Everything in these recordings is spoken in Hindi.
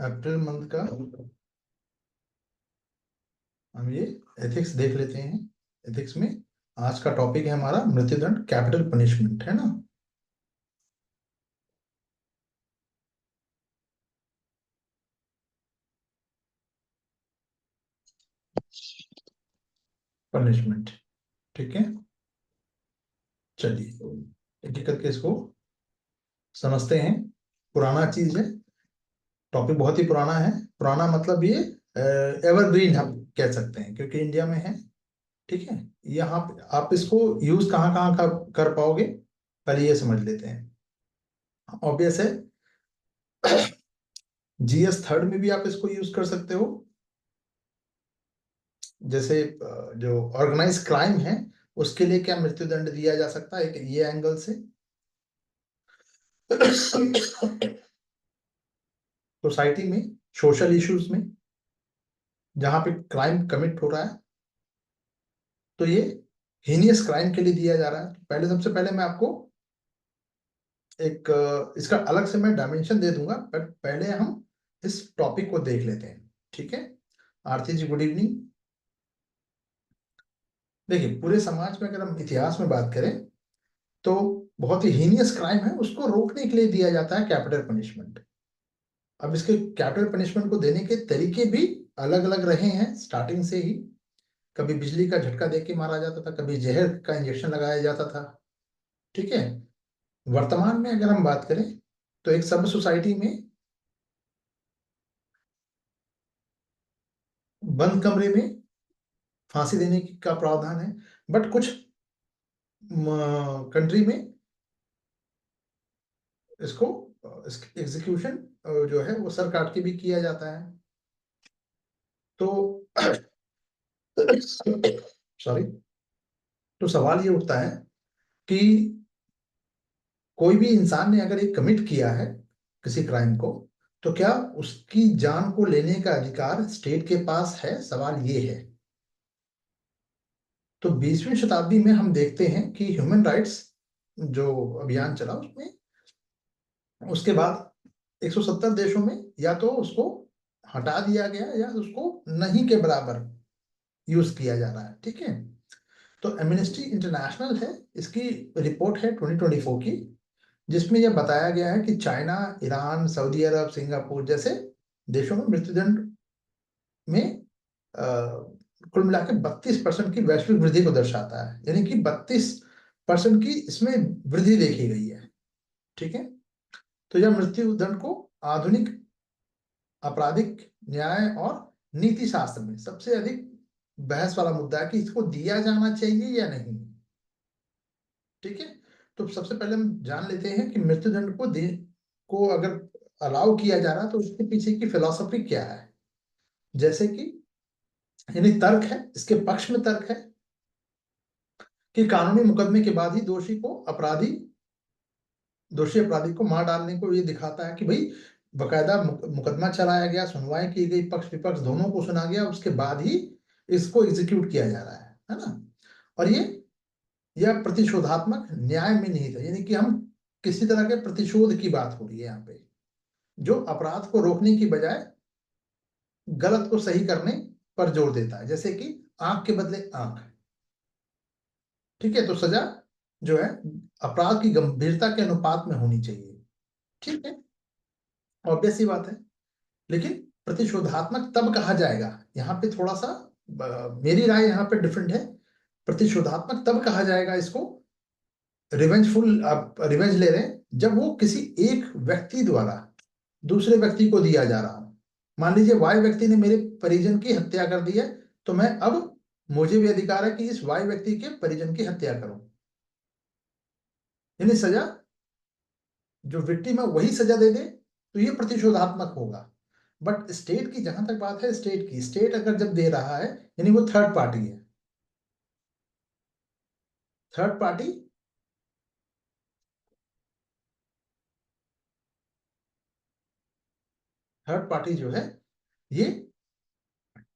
अप्रैल मंथ का हम ये एथिक्स देख लेते हैं। एथिक्स में आज का टॉपिक है हमारा मृत्युदंड, कैपिटल पनिशमेंट, है ना। पनिशमेंट, ठीक है। चलिए एक एक करके इसको समझते हैं। पुराना चीज है, टॉपिक बहुत ही पुराना है। पुराना मतलब ये एवरग्रीन हम कह सकते हैं क्योंकि इंडिया में है, ठीक है। यहाँ पे आप इसको यूज कहाँ कहाँ कर पाओगे, पहले ये समझ लेते हैं। ऑब्वियस है, जीएस थर्ड में भी आप इसको यूज कर सकते हो। जैसे जो ऑर्गेनाइज क्राइम है उसके लिए क्या मृत्युदंड दिया जा सकता है, एक ये एंगल से। सोसाइटी में, सोशल इश्यूज में जहां पे क्राइम कमिट हो रहा है तो ये हीनियस क्राइम के लिए दिया जा रहा है। पहले, सबसे पहले मैं आपको एक इसका अलग से मैं डायमेंशन दे दूंगा, बट पहले हम इस टॉपिक को देख लेते हैं, ठीक है। आरती जी, गुड इवनिंग। देखिए, पूरे समाज में अगर हम इतिहास में बात करें तो बहुत ही हीनियस क्राइम है, उसको रोकने के लिए दिया जाता है कैपिटल पनिशमेंट। अब इसके कैपिटल पनिशमेंट को देने के तरीके भी अलग अलग रहे हैं स्टार्टिंग से ही। कभी बिजली का झटका दे के मारा जाता था, कभी जहर का इंजेक्शन लगाया जाता था, ठीक है। वर्तमान में अगर हम बात करें तो एक सब सोसाइटी में बंद कमरे में फांसी देने का प्रावधान है, बट कुछ कंट्री में इसको एग्जीक्यूशन जो है वो सर काट के भी किया जाता है। तो सॉरी, तो सवाल ये उठता है कि कोई भी इंसान ने अगर ये कमिट किया है किसी क्राइम को, तो क्या उसकी जान को लेने का अधिकार स्टेट के पास है, सवाल ये है। तो 20वीं शताब्दी में हम देखते हैं कि ह्यूमन राइट्स जो अभियान चला उसमें, उसके बाद 170 देशों में या तो उसको हटा दिया गया या उसको नहीं के बराबर यूज किया जा रहा है, ठीक है। तो एमनेस्टी इंटरनेशनल है, इसकी रिपोर्ट है 2024 की, जिसमें यह बताया गया है कि चाइना, ईरान, सऊदी अरब, सिंगापुर जैसे देशों में मृत्युदंड में कुल मिलाकर 32% की वैश्विक वृद्धि को दर्शाता है, यानी कि 32% की इसमें वृद्धि देखी गई है, ठीक है। तो यह मृत्युदंड को आधुनिक आपराधिक न्याय और नीति शास्त्र में सबसे अधिक बहस वाला मुद्दा है कि इसको दिया जाना चाहिए या नहीं, ठीक है। तो सबसे पहले हम जान लेते हैं कि मृत्युदंड को अगर अलाउ किया जा रहा है तो उसके पीछे की फिलॉसफी क्या है। जैसे कि यानी तर्क है, इसके पक्ष में तर्क है कि कानूनी मुकदमे के बाद ही दोषी अपराधी को मार डालने को ये दिखाता है कि भाई बकायदा मुकदमा चलाया गया, सुनवाई की गई, पक्ष विपक्ष दोनों को सुना गया, उसके बाद ही इसको एग्जीक्यूट किया जा रहा है ना। और यह प्रतिशोधात्मक न्याय में निहित है, यानी कि हम किसी तरह के प्रतिशोध की बात हो रही है यहाँ पे, जो अपराध को रोकने की बजाय गलत को सही करने पर जोर देता है। जैसे कि आंख के बदले आंख, ठीक है। तो सजा जो है अपराध की गंभीरता के अनुपात में होनी चाहिए, ठीक है। ऑब्वियस सी बात है, लेकिन प्रतिशोधात्मक तब कहा जाएगा, यहाँ पे थोड़ा सा मेरी राय यहाँ पे डिफरेंट है। प्रतिशोधात्मक तब कहा जाएगा इसको, रिवेंजफुल, आप रिवेंज ले रहे हैं जब वो किसी एक व्यक्ति द्वारा दूसरे व्यक्ति को दिया जा रहा हो। मान लीजिए वाई व्यक्ति ने मेरे परिजन की हत्या कर दी है, तो मैं अब मुझे भी अधिकार है कि इस वाई व्यक्ति के परिजन की हत्या करूं, यानी सजा जो विक्टिम है वही सजा दे दे, तो ये प्रतिशोधात्मक होगा। बट स्टेट की जहां तक बात है, स्टेट अगर जब दे रहा है यानी वो थर्ड पार्टी है। थर्ड पार्टी थर्ड पार्टी जो है ये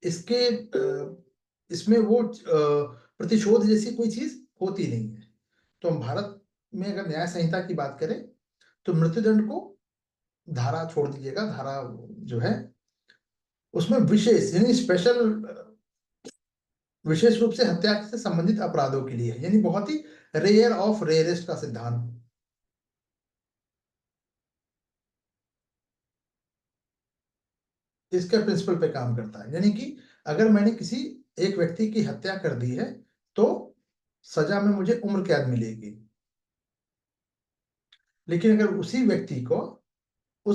इसके इसमें वो प्रतिशोध जैसी कोई चीज होती नहीं है। तो हम भारत में अगर न्याय संहिता की बात करें तो मृत्युदंड को धारा छोड़ दीजिएगा, धारा जो है उसमें विशेष यानी स्पेशल, विशेष रूप से हत्या से संबंधित अपराधों के लिए, यानी बहुत ही रेयर ऑफ रेयरेस्ट का सिद्धांत। इसके प्रिंसिपल पे काम करता है, यानी कि अगर मैंने किसी एक व्यक्ति की हत्या कर दी है तो सजा में मुझे उम्र कैद मिलेगी, लेकिन अगर उस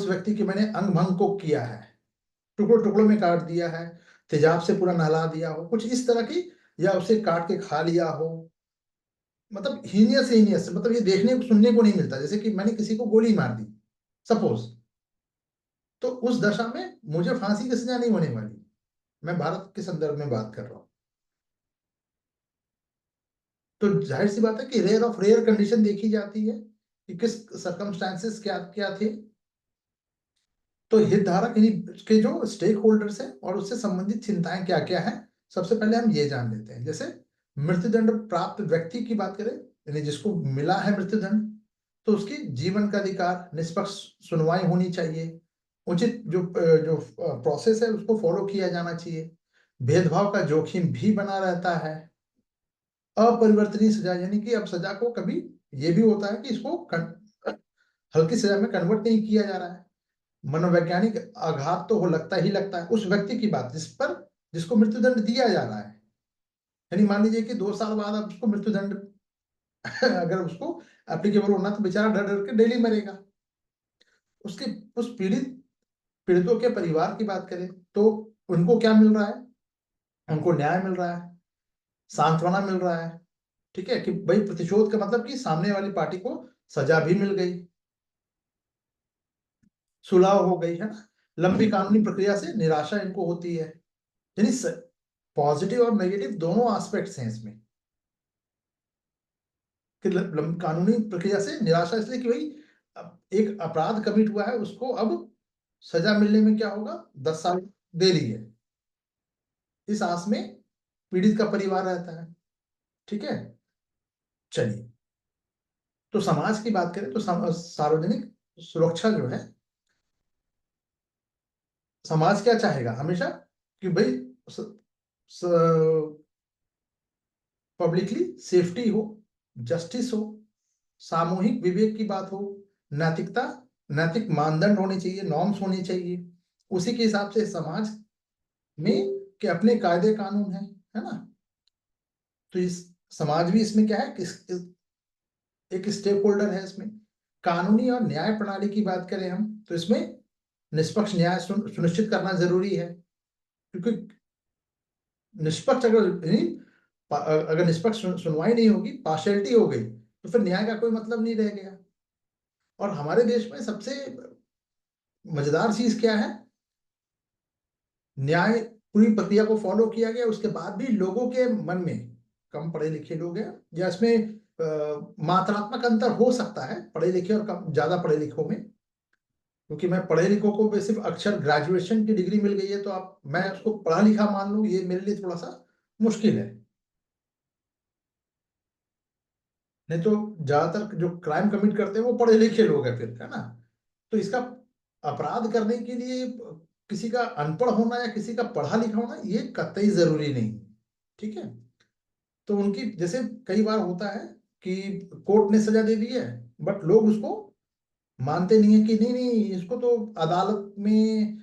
व्यक्ति के मैंने अंग भंग को किया है, टुकड़ों टुकड़ों में काट दिया है, तेजाब से पूरा नहला दिया हो, कुछ इस तरह की, या उसे काट के खा लिया हो, मतलब हीनियस, मतलब ये देखने को सुनने को नहीं मिलता, जैसे कि मैंने किसी को गोली मार दी सपोज, तो उस दशा में मुझे फांसी की सजा नहीं होने वाली। मैं भारत के संदर्भ में बात कर रहा हूं। तो जाहिर सी बात है कि रेयर ऑफ रेयर कंडीशन देखी जाती है कि किस सर्कमस्टांसेस क्या क्या थे। तो हितधारक यानी के जो स्टेक होल्डर्स हैं और उससे संबंधित चिंताएं क्या क्या हैं, सबसे पहले हम ये जान लेते हैं। जैसे मृत्युदंड प्राप्त व्यक्ति की बात करें, यानी जिसको मिला है मृत्युदंड, तो उसकी जीवन का अधिकार, निष्पक्ष सुनवाई होनी चाहिए, उचित जो जो प्रोसेस है उसको फॉलो किया जाना चाहिए, भेदभाव का जोखिम भी बना रहता है, अपरिवर्तनीय सजा, यानी कि अब सजा को कभी ये भी होता है कि इसको हल्की सजा में कन्वर्ट नहीं किया जा रहा है, मनोवैज्ञानिक आघात तो हो लगता ही लगता है उस व्यक्ति की बात जिसको मृत्युदंड दिया जा रहा है। यानी मान लीजिए कि 2 साल बाद अब उसको मृत्युदंड अगर उसको एप्लीकेबल होना तो बेचारा डर डर के डेली मरेगा। उसके उस पीड़ितों के परिवार की बात करें तो उनको क्या मिल रहा है, उनको न्याय मिल रहा है, सांत्वना मिल रहा है, ठीक है, कि भाई प्रतिशोध का मतलब कि सामने वाली पार्टी को सजा भी मिल गई, सुलह हो गई, है ना। लंबी कानूनी प्रक्रिया से निराशा इनको होती है, यानी पॉजिटिव और नेगेटिव दोनों एस्पेक्ट्स हैं इसमें, कि कानूनी प्रक्रिया से निराशा इसलिए कि भाई एक अपराध कमिट हुआ है, उसको अब सजा मिलने में क्या होगा, 10 साल देरी है, इस आस में पीड़ित का परिवार रहता है, ठीक है। चलिए, तो समाज की बात करें तो सार्वजनिक सुरक्षा जो है, समाज क्या चाहेगा हमेशा कि भाई पब्लिकली सेफ्टी हो, जस्टिस हो, सामूहिक विवेक की बात हो, नैतिकता, नैतिक मानदंड होने चाहिए, नॉर्म्स होने चाहिए, उसी के हिसाब से समाज में के अपने कायदे कानून है ना। तो इस समाज भी इसमें क्या है कि एक स्टेक होल्डर है इसमें। कानूनी और न्याय प्रणाली की बात करें हम तो इसमें निष्पक्ष न्याय सुनिश्चित करना जरूरी है, क्योंकि निष्पक्ष अगर निष्पक्ष सुनवाई नहीं होगी, पार्शियलिटी हो गई, तो फिर न्याय का कोई मतलब नहीं रह गया। और हमारे देश में सबसे मजेदार चीज क्या है, न्याय पूरी प्रक्रिया को फॉलो किया गया, उसके बाद भी लोगों के मन में, कम पढ़े लिखे लोग हैं या इसमें मात्रात्मक अंतर हो सकता है पढ़े लिखे और कम ज्यादा पढ़े लिखों में, क्योंकि मैं पढ़े लिखों को भी सिर्फ अक्षर ग्रेजुएशन की डिग्री मिल गई है तो आप मैं उसको पढ़ा लिखा मान लूं, ये मेरे लिए थोड़ा सा मुश्किल है। नहीं तो ज्यादातर जो क्राइम कमिट करते हैं वो पढ़े लिखे लोग हैं फिर, है ना। तो इसका अपराध करने के लिए किसी का अनपढ़ होना या किसी का पढ़ा लिखा होना ये कतई जरूरी नहीं, ठीक है। तो उनकी जैसे कई बार होता है कि कोर्ट ने सजा दे दी है, बट लोग उसको मानते नहीं है कि नहीं नहीं इसको तो अदालत में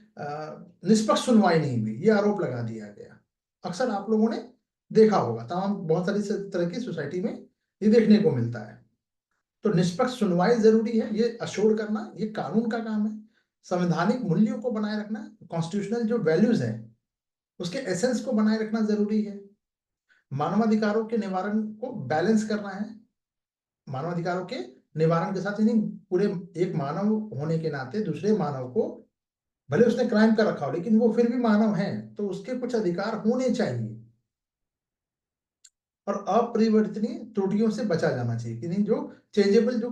निष्पक्ष सुनवाई नहीं हुई, ये आरोप लगा दिया गया। अक्सर आप लोगों ने देखा होगा, तमाम बहुत सारी तरह की सोसाइटी में ये देखने को मिलता है। तो निष्पक्ष सुनवाई जरूरी है, ये अश्योर करना ये कानून का काम है। संवैधानिक मूल्यों को बनाए रखना, कॉन्स्टिट्यूशनल जो वैल्यूज है उसके एसेंस को बनाए रखना जरूरी है। मानवाधिकारों के निवारण को बैलेंस करना है, मानवाधिकारों के निवारण के साथ, यानी पूरे एक मानव होने के नाते दूसरे मानव को, भले उसने क्राइम कर रखा हो लेकिन वो फिर भी मानव है, तो उसके कुछ अधिकार होने चाहिए, और अपरिवर्तनीय त्रुटियों से बचा जाना चाहिए, कि नहीं जो चेंजेबल, जो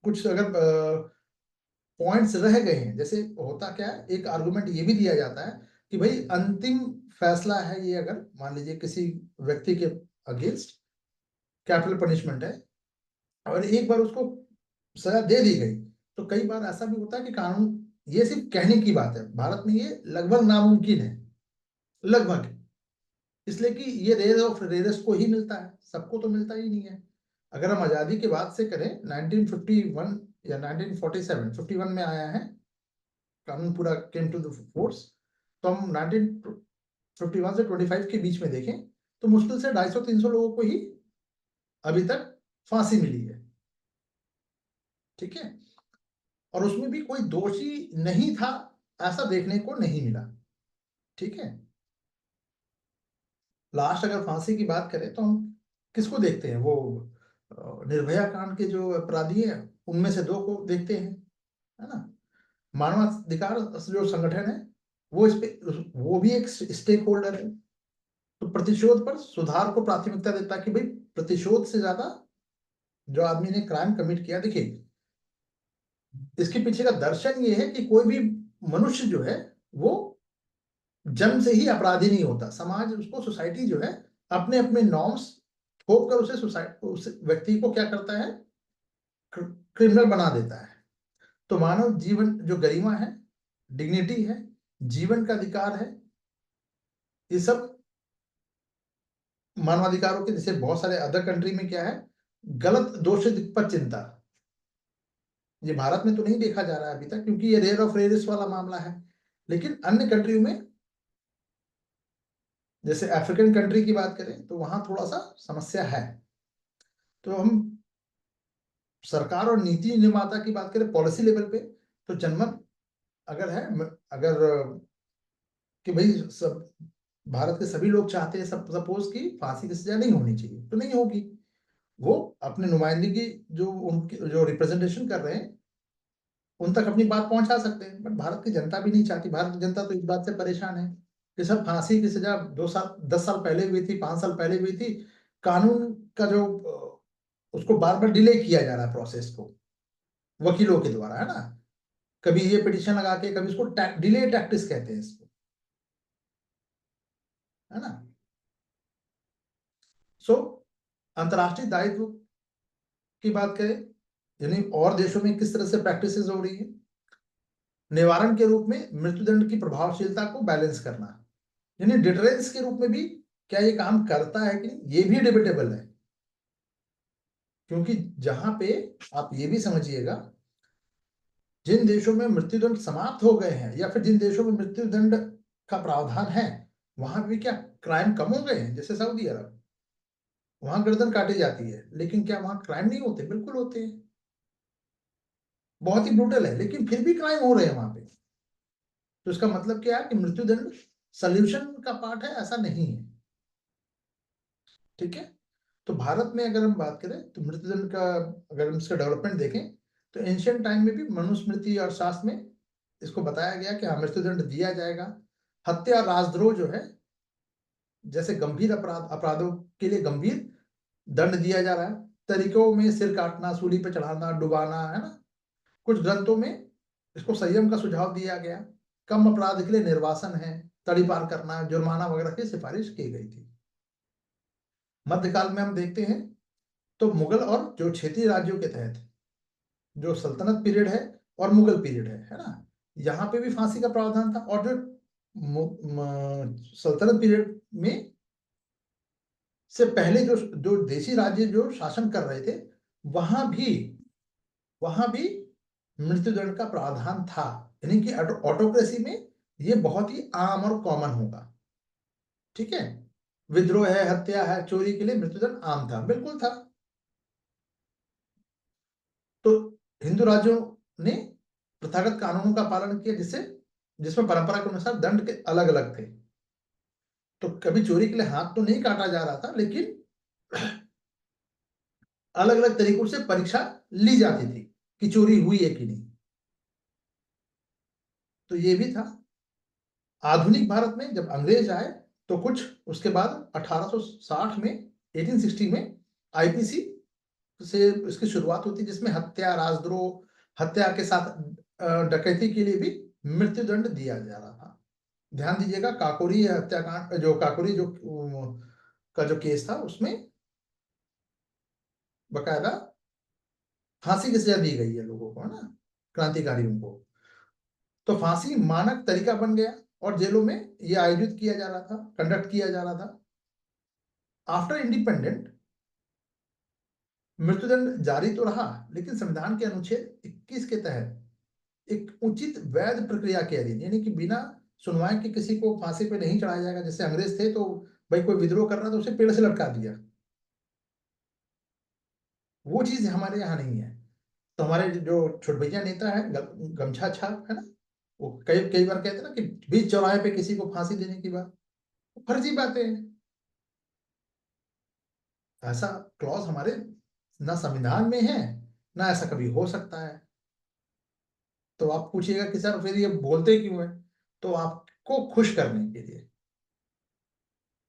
कुछ अगर पॉइंट्स रह गए हैं, जैसे होता क्या है, एक आर्गुमेंट ये भी दिया जाता है कि भाई अंतिम फैसला है ये, अगर मान लीजिए किसी व्यक्ति के अगेंस्ट कैपिटल पनिशमेंट है और एक बार उसको सजा दे दी गई, तो कई बार ऐसा भी होता है कि कानून, ये सिर्फ कहने की बात है, भारत में ये लगभग नामुमकिन है, लगभग, इसलिए कि ये रेयर ऑफ रेयरेस्ट को ही मिलता है, सबको तो मिलता ही नहीं है। अगर हम आजादी के बाद से करें, 1951 या 1947, 51 में आया है कानून, पूरा केम टू द फोर्स, तो हम 1951 से 25 के बीच में देखें तो मुश्किल से 250-300 लोगों को ही अभी तक फांसी मिली है, ठीक है, और उसमें भी कोई दोषी नहीं था ऐसा देखने को नहीं मिला, ठीक है। लास्ट अगर फांसी की बात करें तो हम किसको देखते हैं, वो निर्भया कांड के जो अपराधी हैं उनमें से 2 को देखते हैं, है ना। मानवाधिकार जो संगठन है वो इस पे, वो भी एक स्टेक होल्डर है, तो प्रतिशोध पर सुधार को प्राथमिकता देता है कि भाई प्रतिशोध से ज्यादा जो आदमी ने क्राइम कमिट किया, देखिए इसके पीछे का दर्शन ये है कि कोई भी मनुष्य जो है वो जन्म से ही अपराधी नहीं होता, समाज उसको, सोसाइटी जो है अपने अपने नॉर्म्स थोप कर उसे सोसाइटी, उस व्यक्ति को क्या करता है, क्रिमिनल बना देता है। तो मानव जीवन जो गरिमा है, डिग्निटी है, जीवन का अधिकार है, ये सब मानवाधिकारों के, जैसे बहुत सारे अदर कंट्री में क्या है, गलत दोषित पर चिंता, ये भारत में तो नहीं देखा जा रहा है अभी तक क्योंकि ये रेयर ऑफ रेयरिस्ट वाला मामला है, लेकिन अन्य कंट्रियों में, जैसे अफ्रीकन कंट्री की बात करें तो वहां थोड़ा सा समस्या है। तो हम सरकार और नीति निर्माता की बात करें पॉलिसी लेवल पे, तो जनमत अगर है, अगर कि भाई सब भारत के सभी लोग चाहते हैं, सब सपोज कि फांसी की सजा नहीं होनी चाहिए, तो नहीं होगी, वो अपने नुमाइंदगी जो उनके जो रिप्रेजेंटेशन कर रहे हैं उन तक अपनी बात पहुंचा सकते हैं, बट भारत की जनता भी नहीं चाहती। भारत की जनता तो इस बात से परेशान है कि सब फांसी की सजा 2 साल 10 साल पहले हुई थी, 5 साल पहले हुई थी, कानून का जो उसको बार बार डिले किया जा रहा है प्रोसेस को वकीलों के द्वारा, है ना, कभी ये पिटिशन लगा के, कभी इसको डिले टैक्टिस कहते हैं इसको, है ना। सो अंतर्राष्ट्रीय दायित्व की बात करें, यानी और देशों में किस तरह से प्रैक्टिसेस हो रही है, निवारण के रूप में मृत्युदंड की प्रभावशीलता को बैलेंस करना, यानी डिटरेंस के रूप में भी क्या ये काम करता है कि नहीं, ये भी डिबेटेबल है, क्योंकि जहां पे आप ये भी समझिएगा, जिन देशों में मृत्युदंड समाप्त हो गए हैं या फिर जिन देशों में मृत्युदंड का प्रावधान है वहां भी क्या क्राइम कम हो गए हैं, जैसे सऊदी अरब, वहां गर्दन काटी जाती है, लेकिन क्या वहां क्राइम नहीं होते, बिल्कुल होते हैं, बहुत ही ब्रूटल है, लेकिन फिर भी क्राइम हो रहे हैं वहां पे। तो इसका मतलब क्या है कि मृत्युदंड सोल्यूशन का पार्ट है, ऐसा नहीं है, ठीक है। तो भारत में अगर हम बात करें तो मृत्युदंड का, अगर हम इसका डेवलपमेंट देखें तो एंशियंट टाइम में भी मनुस्मृति और शास्त्र में इसको बताया गया कि हाँ मृत्युदंड दिया जाएगा। हत्या, राजद्रोह जो है, जैसे गंभीर अपराधों के लिए गंभीर दंड दिया जा रहा है, तरीकों में सिर काटना, सूली पे चढ़ाना, डुबाना, है ना, कुछ ग्रंथों में इसको संयम का सुझाव दिया गया, कम अपराध के लिए निर्वासन है, तड़ी पार करना, जुर्माना वगैरह की सिफारिश की गई थी। मध्यकाल में हम देखते हैं तो मुगल और जो क्षेत्रीय राज्यों के तहत जो सल्तनत पीरियड है और मुगल पीरियड है ना, यहाँ पे भी फांसी का प्रावधान था, और जो सल्तनत पीरियड में से पहले जो जो देशी राज्य जो शासन कर रहे थे वहां भी वहां भी मृत्युदंड का प्रावधान था, यानी कि ऑटोक्रेसी में ये बहुत ही आम और कॉमन होगा, ठीक है। विद्रोह है, हत्या है, चोरी के लिए मृत्युदंड आम था, बिल्कुल था। तो हिंदू राज्यों ने प्रथागत कानूनों का पालन किया, जिससे जिसमें परंपरा के अनुसार दंड के अलग अलग थे। तो कभी चोरी के लिए हाथ तो नहीं काटा जा रहा था, लेकिन अलग अलग तरीकों से परीक्षा ली जाती थी कि चोरी हुई है कि नहीं, तो ये भी था। आधुनिक भारत में जब अंग्रेज आए तो कुछ उसके बाद 1860 में, 1860 में आईपीसी से इसकी शुरुआत होती, जिसमें हत्या, राजद्रोह, हत्या के साथ डकैती के लिए भी मृत्युदंड दिया जा रहा था। ध्यान दीजिएगा, काकोरी हत्याकांड, जो काकोरी जो का जो केस था उसमें बकायदा फांसी की सजा दी गई है लोगों को, है ना। क्रांतिकारियों को। तो फांसी मानक तरीका बन गया और जेलों में ये आयोजित किया जा रहा था, कंडक्ट किया जा रहा था। आफ्टर इंडिपेंडेंट मृत्युदंड जारी तो रहा, लेकिन संविधान के अनुच्छेद 21 के तहत एक उचित वैध प्रक्रिया के अधीन, यानी कि बिना सुनवाई के किसी को फांसी पे नहीं चढ़ाया जाएगा। जैसे अंग्रेज थे तो भाई कोई विद्रोह कर रहा था, उसे पेड़ से लटका दिया, वो चीज हमारे यहाँ नहीं है। तो हमारे जो छोट भैया नेता है गमछा छाप है ना, वो कई कई बार कहते हैं ना कि बीच चौराहे पे किसी को फांसी देने की बात, फर्जी बातें हैं। ऐसा क्लॉज हमारे ना संविधान में है, ना ऐसा कभी हो सकता है। तो आप पूछिएगा कि सर फिर ये बोलते क्यों है, तो आपको खुश करने के लिए,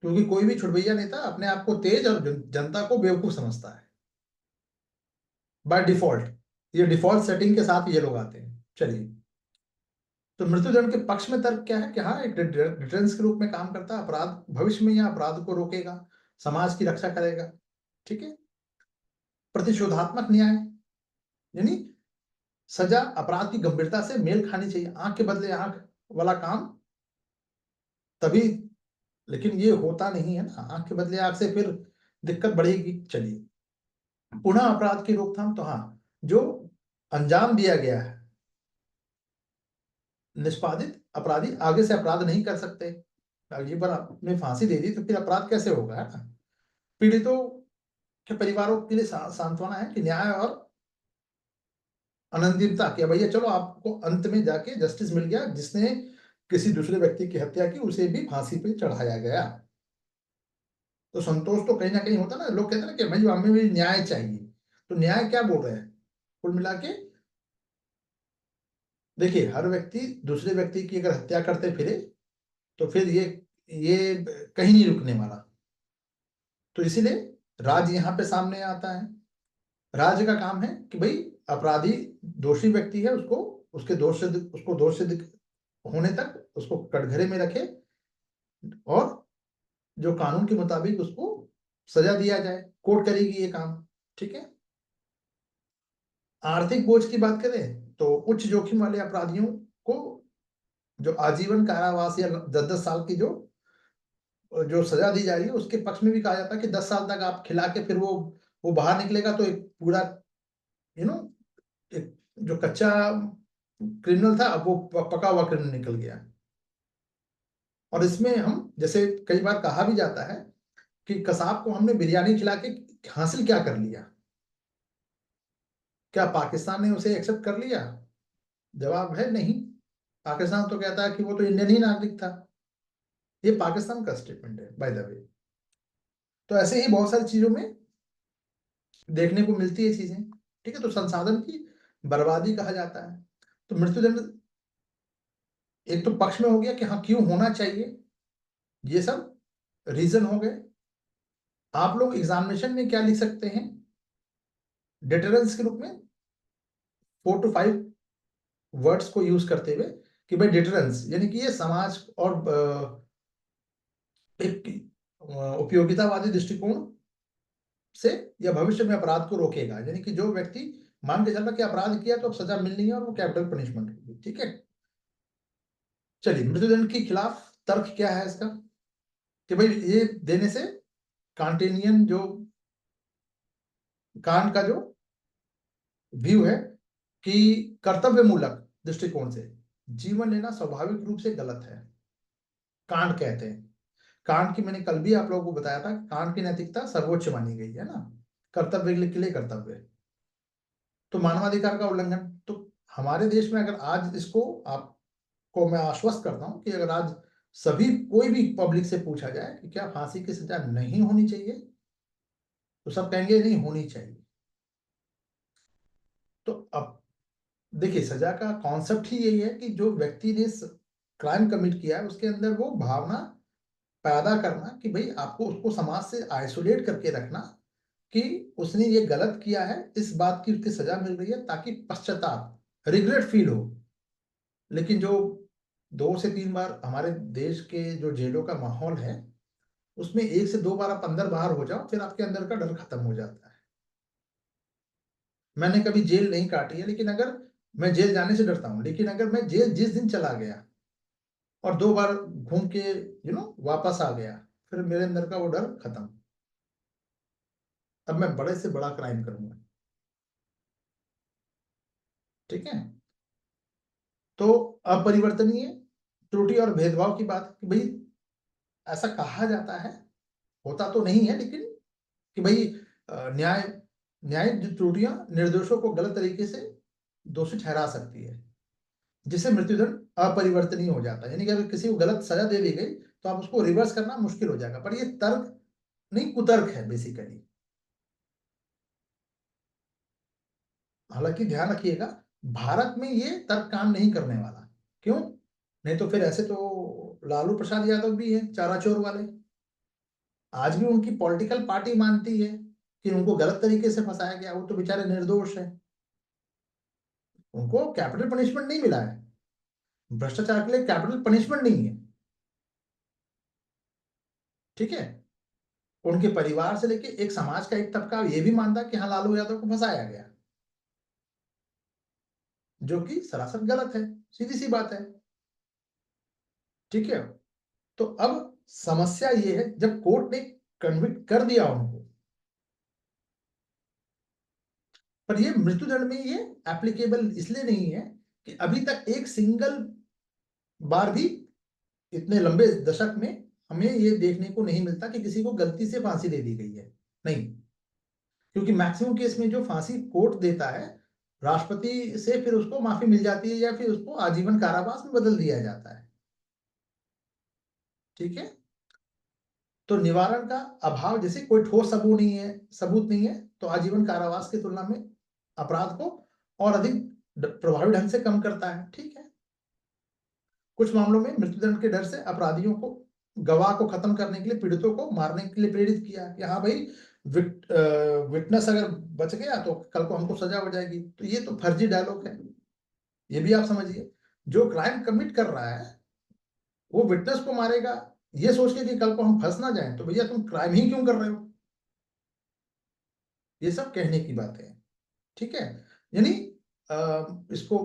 क्योंकि कोई भी छुटभैया नेता अपने आप को तेज और जनता को बेवकूफ समझता है बाय डिफॉल्ट। ये डिफॉल्ट सेटिंग के साथ ये लोग आते हैं। चलिए, तो मृत्युदंड के पक्ष में तर्क क्या है कि हाँ, एक डिटरेंस के रूप में काम करता है, अपराध भविष्य में या अपराध को रोकेगा, समाज की रक्षा करेगा। ठीक है। प्रतिशोधात्मक न्याय, यानी सजा अपराध की गंभीरता से मेल खानी चाहिए। आंख के बदले आंख वाला काम तभी, लेकिन ये होता नहीं है ना, आंख के बदले आंख से फिर दिक्कत बढ़ेगी। चलिए, पुनः अपराध की रोकथाम, तो हाँ, जो अंजाम दिया गया है, निष्पादित अपराधी आगे से अपराध नहीं कर सकते। अगली बार आपने फांसी दे दी तो फिर अपराध कैसे होगा, है ना। पीड़ितों के परिवारों के लिए सांत्वना है कि न्याय और अनंतिमता, कि भैया चलो आपको अंत में जाके जस्टिस मिल गया, जिसने किसी दूसरे व्यक्ति की हत्या की उसे भी फांसी पे चढ़ाया गया। तो संतोष तो कहीं ना कहीं होता ना, लोग कहते हैं ना कि भाई हमें भी न्याय चाहिए। तो न्याय क्या बोल रहे हैं कुल मिला के, देखिए हर व्यक्ति दूसरे व्यक्ति की अगर हत्या करते फिरे तो फिर ये कहीं नहीं रुकने वाला। तो इसीलिए राज्य यहाँ पे सामने आता है। राज्य का काम है कि भाई अपराधी दोषी व्यक्ति है, उसको उसको दोष सिद्ध होने तक उसको कटघरे में रखे और जो कानून के मुताबिक उसको सजा दिया जाए। कोर्ट करेगी ये काम। ठीक है। आर्थिक बोझ की बात करें तो उच्च जोखिम वाले अपराधियों को जो आजीवन कारावास या 10-10 साल की जो जो सजा दी जा रही है, उसके पक्ष में भी कहा जाता है कि 10 साल तक आप खिला के फिर वो बाहर निकलेगा तो एक पूरा यू नो एक जो कच्चा क्रिमिनल था अब वो पका हुआ क्रिमिनल निकल गया। और इसमें हम जैसे कई बार कहा भी जाता है कि कसाब को हमने बिरयानी खिला के हासिल क्या कर लिया, क्या पाकिस्तान ने उसे एक्सेप्ट कर लिया? जवाब है नहीं। पाकिस्तान तो कहता है कि वो तो इंडियन ही नागरिक था। ये पाकिस्तान का स्टेटमेंट है बाय द वे। तो ऐसे ही बहुत सारी चीजों में देखने को मिलती है चीजें। ठीक है। तो संसाधन की बर्बादी कहा जाता है। तो मृत्युदंड एक तो पक्ष में हो गया कि हाँ क्यों होना चाहिए, ये सब रीजन हो गए। आप लोग एग्जामिनेशन में क्या लिख सकते हैं डिटरेंस के रूप में, 4 to 5 वर्ड्स को यूज करते हुए कि भाई डिटरेंस यानी कि ये समाज और एक उपयोगितावादी दृष्टिकोण से या भविष्य में अपराध को रोकेगा। यानी कि जो व्यक्ति मान के चल रहा कि अपराध किया तो अब सजा मिलनी है और वो कैपिटल पनिशमेंट होगी। ठीक है। चलिए, मृत्युदंड के खिलाफ तर्क क्या है इसका, कि भाई ये देने से कांटेनियन जो कांट का जो व्यू है कि कर्तव्य मूलक दृष्टिकोण से जीवन लेना स्वाभाविक रूप से गलत है, कांट कहते हैं। कांट की मैंने कल भी आप लोगों को बताया था, कांट की नैतिकता सर्वोच्च मानी गई है ना, कर्तव्य के लिए कर्तव्य। तो मानवाधिकार का उल्लंघन, तो हमारे देश में अगर आज इसको आपको मैं आश्वस्त करता हूं कि अगर आज सभी कोई भी पब्लिक से पूछा जाए कि क्या फांसी की सजा नहीं होनी चाहिए, तो सब कहेंगे नहीं होनी चाहिए। तो अब देखिए, सजा का कॉन्सेप्ट ही यही है कि जो व्यक्ति ने क्राइम कमिट किया है उसके अंदर वो भावना पैदा करना कि भाई आपको उसको समाज से आइसोलेट करके रखना कि उसने ये गलत किया है, इस बात की उसकी सजा मिल रही है ताकि पश्चाताप रिग्रेट फील हो। लेकिन जो 2 से 3 बार हमारे देश के जो जेलों का माहौल है उसमें 1 से 2 बार आप अंदर बाहर हो जाओ फिर आपके अंदर का डर खत्म हो जाता है। मैंने कभी जेल नहीं काटी है, लेकिन अगर मैं जेल जाने से डरता हूं, लेकिन अगर मैं जेल जिस दिन चला गया और 2 बार घूम के वापस आ गया, फिर मेरे अंदर का वो डर खत्म। अब मैं बड़े से बड़ा क्राइम करूंगा। ठीक है। तो अपरिवर्तनीय त्रुटि और भेदभाव की बात कि भाई ऐसा कहा जाता है, होता तो नहीं है, लेकिन कि भाई न्याय न्यायिक जो त्रुटियां निर्दोषों को गलत तरीके से दोषी ठहरा सकती है, जिससे मृत्युदंड अपरिवर्तनीय हो जाता है। यानी कि अगर किसी को गलत सजा दे दी गई तो आप उसको रिवर्स करना मुश्किल हो जाएगा। पर ये तर्क नहीं, कुतर्क है बेसिकली। हालांकि ध्यान रखिएगा, भारत में ये तर्क काम नहीं करने वाला। क्यों? नहीं तो फिर ऐसे तो लालू प्रसाद यादव भी हैं चाराचोर वाले, आज भी उनकी पॉलिटिकल पार्टी मानती है कि उनको गलत तरीके से फंसाया गया, वो तो बेचारे निर्दोष है, उनको कैपिटल पनिशमेंट नहीं मिला है। भ्रष्टाचार के लिए कैपिटल पनिशमेंट नहीं है। ठीक है। उनके परिवार से लेके एक समाज का एक तबका ये भी मानता है कि हाँ, लालू यादव को फंसाया गया, जो कि सरासर गलत है, सीधी सी बात है। ठीक है। तो अब समस्या ये है, जब कोर्ट ने कन्विक्ट कर दिया उनको, पर ये मृत्युदंड में ये एप्लीकेबल इसलिए नहीं है कि अभी तक एक सिंगल बार भी इतने लंबे दशक में हमें ये देखने को नहीं मिलता कि किसी को गलती से फांसी दे दी गई है। नहीं, क्योंकि मैक्सिमम केस में जो फांसी कोर्ट देता है, राष्ट्रपति से फिर उसको माफी मिल जाती है या फिर उसको आजीवन कारावास में बदल दिया जाता है। ठीक है। तो निवारण का अभाव, जैसे कोई ठोस सबूत नहीं है, तो आजीवन कारावास की तुलना में अपराध को और अधिक प्रभावी ढंग से कम करता है। ठीक है। कुछ मामलों में मृत्युदंड के डर से अपराधियों को गवाह को खत्म करने के लिए पीड़ितों को मारने के लिए प्रेरित किया कि हाँ भाई, विटनेस अगर बच गया तो कल को हमको सजा हो जाएगी। तो ये तो फर्जी डायलॉग है, ये भी आप समझिए। जो क्राइम कमिट कर रहा है वो विटनेस को मारेगा ये सोच के कि कल को हम फंस ना जाएं, तो भैया तुम क्राइम ही क्यों कर रहे हो? ये सब कहने की बातें हैं। ठीक है। यानी इसको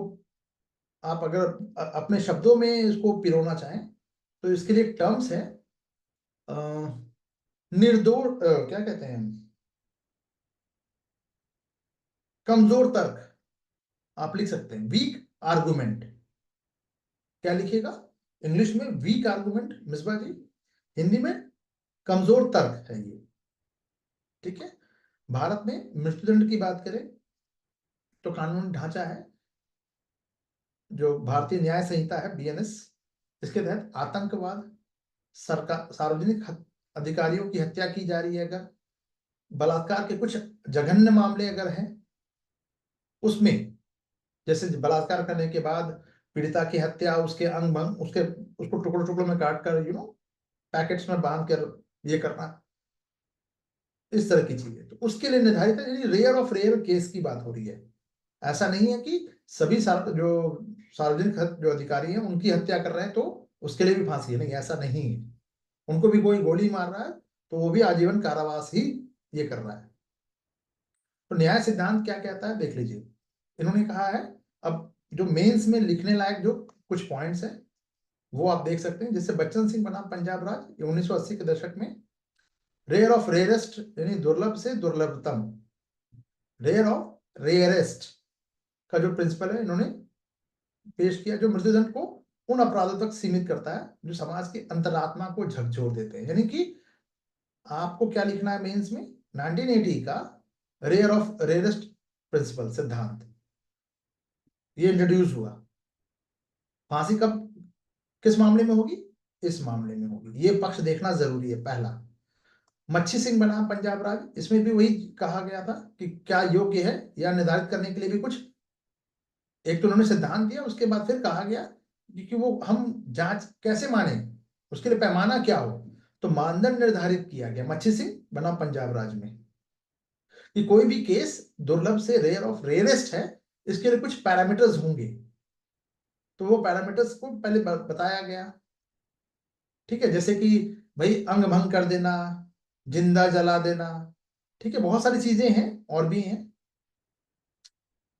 आप अगर अपने शब्दों में इसको पिरोना चाहें तो इसके लिए टर्म्स है, निर्दोष, क्या कहते हैं, कमजोर तर्क। आप लिख सकते हैं वीक आर्गुमेंट। क्या लिखिएगा इंग्लिश में? वीक आर्गुमेंट मिसबा जी, हिंदी में कमजोर तर्क है ये। ठीक है। भारत में मृत्युदंड की बात करें तो कानून ढांचा है जो भारतीय न्याय संहिता है, बीएनएस। इसके तहत आतंकवाद, सरकार, सार्वजनिक अधिकारियों की हत्या की जा रही है, अगर बलात्कार के कुछ जघन्य मामले अगर हैं उसमें, जैसे बलात्कार करने के बाद पीड़िता की हत्या, उसके अंग भंग, उसको टुकड़ों टुकड़ों में काट कर पैकेट्स में बांध कर ये करना, इस तरह की चीजें, तो उसके लिए निर्धारित है। यानी रेयर ऑफ रेयर केस की बात हो रही है। ऐसा नहीं है कि सभी जो सार्वजनिक जो अधिकारी हैं उनकी हत्या कर रहे हैं तो उसके लिए भी फांसी है, नहीं, ऐसा नहीं है। उनको भी कोई गोली मार रहा है तो वो भी आजीवन कारावास ही ये कर रहा है। तो न्याय सिद्धांत क्या कहता है देख लीजिए। इन्होंने कहा है, अब जो मेंस में लिखने लायक जो कुछ पॉइंट्स हैं वो आप देख सकते हैं। जैसे बच्चन सिंह बनाम पंजाब राज 1980 के दशक में, रेयर ऑफ रेयरेस्ट यानी दुर्लभ से दुर्लभतम, रेयर ऑफ रेयरेस्ट का जो प्रिंसिपल है इन्होंने पेश किया, जो मृत्युदंड को उन अपराधों तक सीमित करता है जो समाज की अंतरात्मा को झकझोर देते हैं। यानी कि आपको क्या लिखना है मेंस में, 1980 का रेयर ऑफ रेयरेस्ट प्रिंसिपल सिद्धांत ये इंट्रोड्यूस हुआ। फांसी कब किस मामले में होगी? इस मामले में होगी। ये पक्ष देखना जरूरी है। पहला, मच्छी सिंह बनाम पंजाब राज, इसमें भी वही कहा गया था कि क्या योग्य है या निर्धारित करने के लिए भी कुछ एक तो उन्होंने सिद्धांत दिया, उसके बाद फिर कहा गया कि वो हम जांच कैसे माने, उसके लिए पैमाना क्या हो। तो मानदंड निर्धारित किया गया मच्छी सिंह बनाम पंजाब राज में कि कोई भी केस दुर्लभ से रेयर ऑफ रेयरेस्ट है, इसके लिए कुछ पैरामीटर्स होंगे। तो वो पैरामीटर्स को पहले बताया गया। ठीक है। जैसे कि भाई अंग भंग कर देना, जिंदा जला देना, ठीक है, बहुत सारी चीजें हैं और भी हैं।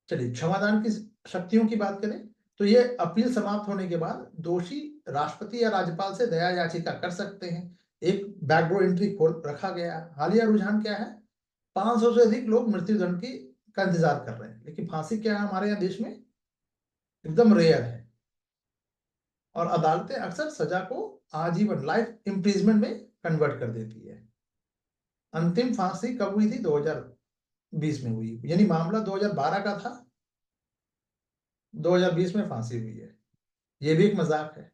चलिए, क्षमादान की शक्तियों की बात करें तो ये अपील समाप्त होने के बाद दोषी राष्ट्रपति या राज्यपाल से दया याचिका कर सकते हैं। एक बैकडोर एंट्री खोल रखा गया है। हालिया रुझान क्या है? 500 से अधिक लोग मृत्युदंड का इंतजार कर रहे हैं, लेकिन फांसी क्या है हमारे यहाँ देश में? एकदम रेयर है। और अदालतें अक्सर सजा को आजीवन लाइफ इम्प्रिजमेंट में कन्वर्ट कर देती है। अंतिम फांसी कब हुई थी? 2020 में हुई, यानी मामला 2012 का था, 2020 में फांसी हुई है। ये भी एक मजाक है।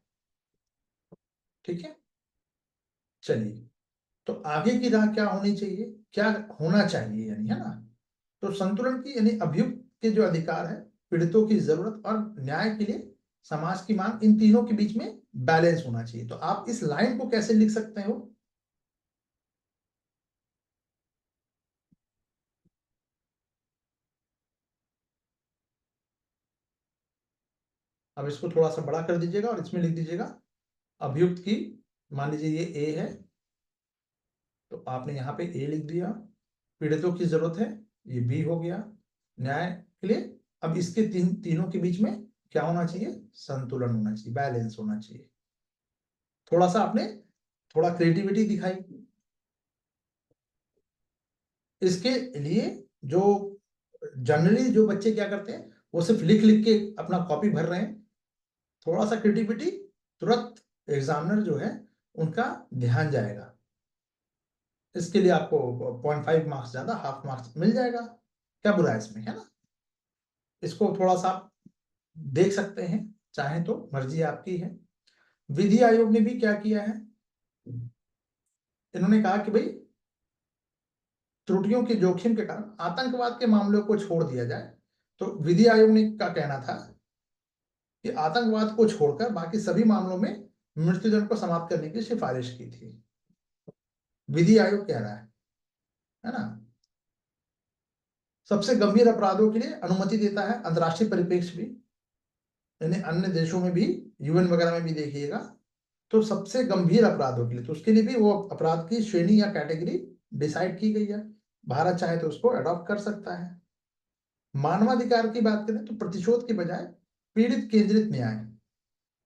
ठीक है, चलिए, तो आगे की राह क्या होनी चाहिए, क्या होना चाहिए, यानी, है ना? तो संतुलन की, यानी अभियुक्त के जो अधिकार है, पीड़ितों की जरूरत और न्याय के लिए समाज की मांग, इन तीनों के बीच में बैलेंस होना चाहिए। तो आप इस लाइन को कैसे लिख सकते हो? अब इसको थोड़ा सा बड़ा कर दीजिएगा और इसमें लिख दीजिएगा अभियुक्त की, मान लीजिए ये ए है, तो आपने यहाँ पे ए लिख दिया। पीड़ितों की जरूरत है, ये बी हो गया। न्याय के लिए, अब इसके तीनों के बीच में क्या होना चाहिए? संतुलन होना चाहिए, बैलेंस होना चाहिए। थोड़ा सा आपने थोड़ा क्रिएटिविटी दिखाई। इसके लिए जो जनरली जो बच्चे क्या करते हैं, वो सिर्फ लिख लिख के अपना कॉपी भर रहे हैं। थोड़ा सा क्रिएटिविटी, तुरंत एग्जामिनर जो है उनका ध्यान जाएगा। इसके लिए आपको 0.5 मार्क्स ज्यादा, हाफ मार्क्स मिल जाएगा। क्या बुरा है इसमें, है ना? इसको थोड़ा सा आप देख सकते हैं, चाहे तो, मर्जी आपकी है। विधि आयोग ने भी क्या किया है, इन्होंने कहा कि भाई त्रुटियों के जोखिम के कारण आतंकवाद के मामलों को छोड़ दिया जाए। तो विधि आयोग ने का कहना था कि आतंकवाद को छोड़कर बाकी सभी मामलों में मृत्युदंड को समाप्त करने की सिफारिश की थी। विधि आयोग कह रहा है ना? सबसे गंभीर अपराधों के लिए अनुमति देता है अंतर्राष्ट्रीय परिप्रेक्ष्य भी, यानी अन्य देशों में भी, यूएन वगैरह में भी देखिएगा। तो सबसे गंभीर अपराधों के लिए, तो उसके लिए भी वो अपराध की श्रेणी या कैटेगरी डिसाइड की गई है। भारत चाहे तो उसको अडॉप्ट कर सकता है। मानवाधिकार की बात करें तो प्रतिशोध के बजाय पीड़ित केंद्रित न्याय,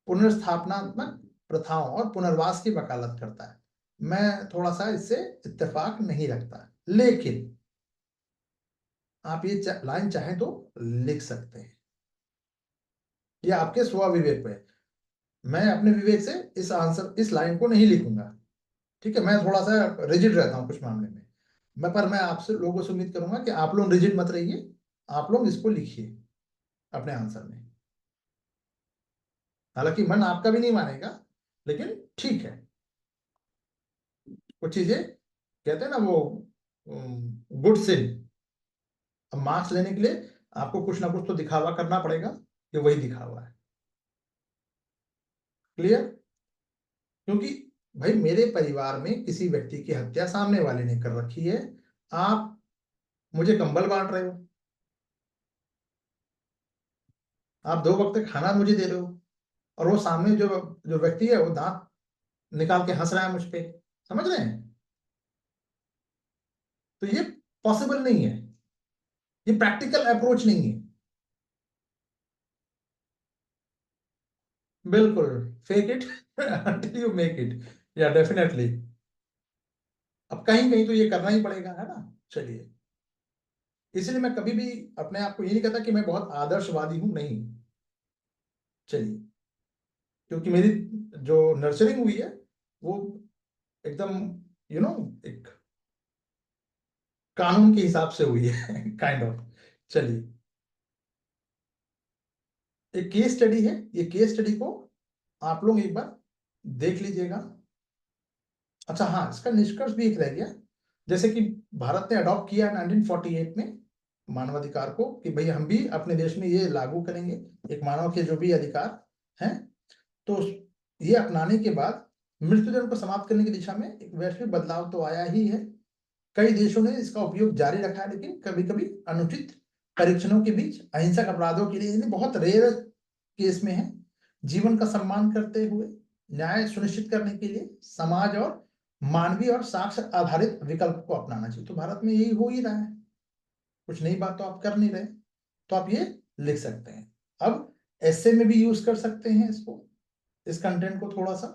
पुनर्स्थापनात्मक प्रथाओं और पुनर्वास की वकालत करता है। मैं थोड़ा सा इससे इत्तेफाक नहीं रखता, लेकिन आप ये लाइन चाहें तो लिख सकते हैं, ये आपके स्व विवेक पे है। मैं अपने विवेक से इस लाइन को नहीं लिखूंगा। ठीक है, मैं थोड़ा सा रिजिड रहता हूँ कुछ मामले में। मैं आपसे लोगों से उम्मीद करूंगा कि आप लोग रिजिड मत रहिए, आप लोग इसको लिखिए अपने आंसर में। हालांकि मन आपका भी नहीं मानेगा, लेकिन ठीक है। कुछ चीजें कहते हैं ना वो, गुड सिन। अब मार्क्स लेने के लिए आपको कुछ ना कुछ तो दिखावा करना पड़ेगा, ये वही दिखावा है। क्लियर? क्योंकि भाई मेरे परिवार में किसी व्यक्ति की हत्या सामने वाले ने कर रखी है, आप मुझे कंबल बांट रहे हो, आप 2 वक्त का खाना मुझे दे रहे हो, और वो सामने जो जो व्यक्ति है वो दांत निकाल के हंस रहा है मुझ पे। समझ रहे हैं? तो ये पॉसिबल नहीं है, ये प्रैक्टिकल अप्रोच नहीं है। बिल्कुल, fake it until you make it, या डेफिनेटली। अब कहीं कहीं तो ये करना ही पड़ेगा, है ना? चलिए, इसलिए मैं कभी भी अपने आप को ये नहीं कहता कि मैं बहुत आदर्शवादी हूं, नहीं। चलिए, क्योंकि मेरी जो नर्चरिंग हुई है वो एकदम, एक कानून के हिसाब से हुई है काइंड ऑफ। चलिए, एक केस स्टडी है, ये केस स्टडी को आप लोग एक बार देख लीजिएगा। अच्छा हाँ, इसका निष्कर्ष भी एक रह गया। जैसे कि भारत ने अडॉप्ट किया 1948 में मानवाधिकार को, कि भाई हम भी अपने देश में ये लागू करेंगे, एक मानव के जो भी अधिकार हैं। तो ये अपनाने के बाद मृत्युदंड को समाप्त करने की दिशा में एक वैश्विक बदलाव तो आया ही है। कई देशों ने इसका उपयोग जारी रखा है, लेकिन कभी कभी अनुचित परीक्षणों के बीच अहिंसक अपराधों के लिए, बहुत रेयर केस में है, जीवन का सम्मान करते हुए न्याय सुनिश्चित करने के लिए समाज और मानवीय और साक्ष्य आधारित विकल्प को अपनाना चाहिए। तो भारत में यही हो ही रहा है, कुछ नई बात तो आप कर नहीं रहे। तो आप ये लिख सकते हैं। अब ऐसे में भी यूज कर सकते हैं इसको, इस कंटेंट को थोड़ा सा,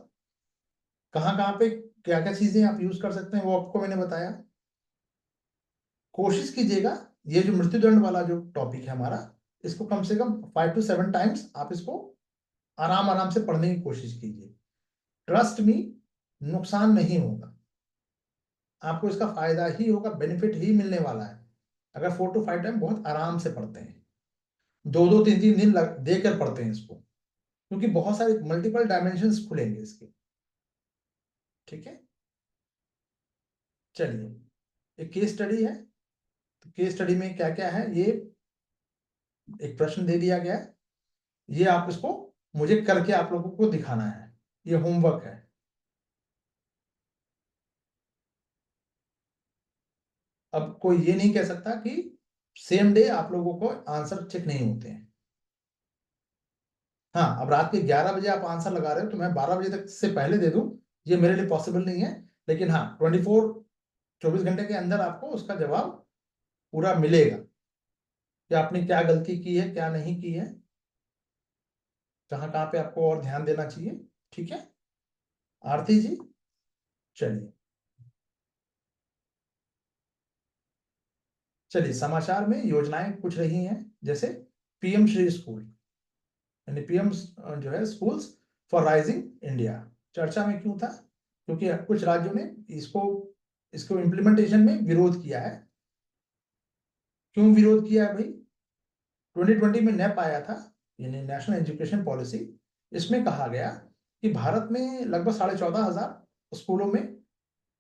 कहाँ पे क्या क्या चीजें आप यूज कर सकते हैं वो आपको मैंने बताया। कोशिश कीजिएगा ये जो मृत्युदंड वाला जो टॉपिक है हमारा, इसको कम से कम 5 to 7 टाइम्स आप इसको आराम आराम से पढ़ने की कोशिश कीजिए। ट्रस्ट मी, नुकसान नहीं होगा, आपको इसका फायदा ही होगा, बेनिफिट ही मिलने वाला है अगर 4 to 5 टाइम बहुत आराम से पढ़ते हैं, 2-2 3-3 दिन देकर पढ़ते हैं इसको, क्योंकि बहुत सारे मल्टीपल डायमेंशंस खुलेंगे इसके। ठीक है, चलिए एक केस स्टडी है, तो केस स्टडी में क्या क्या है, ये एक प्रश्न दे दिया गया है, ये आप इसको मुझे करके आप लोगों को दिखाना है, ये होमवर्क है। अब कोई ये नहीं कह सकता कि सेम डे आप लोगों को आंसर चेक नहीं होते हैं। हाँ, अब रात के 11 बजे आप आंसर लगा रहे हो तो मैं 12 बजे तक से पहले दे दूं, ये मेरे लिए पॉसिबल नहीं है, लेकिन हाँ 24 घंटे के अंदर आपको उसका जवाब पूरा मिलेगा कि आपने क्या गलती की है, क्या नहीं की है, कहाँ कहाँ पे आपको और ध्यान देना चाहिए। ठीक है आरती जी, चलिए चलिए, समाचार में योजनाएं कुछ रही हैं, जैसे पीएम श्री स्कूल, यानी पीएम जो है स्कूल्स फॉर राइजिंग इंडिया, चर्चा में क्यों था, क्योंकि कुछ राज्यों ने इसको इसको इम्प्लीमेंटेशन में विरोध किया है। क्यों विरोध किया है भाई, 2020 में नेप आया था, यानी नेशनल एजुकेशन पॉलिसी, इसमें कहा गया कि भारत में लगभग 14,500 स्कूलों में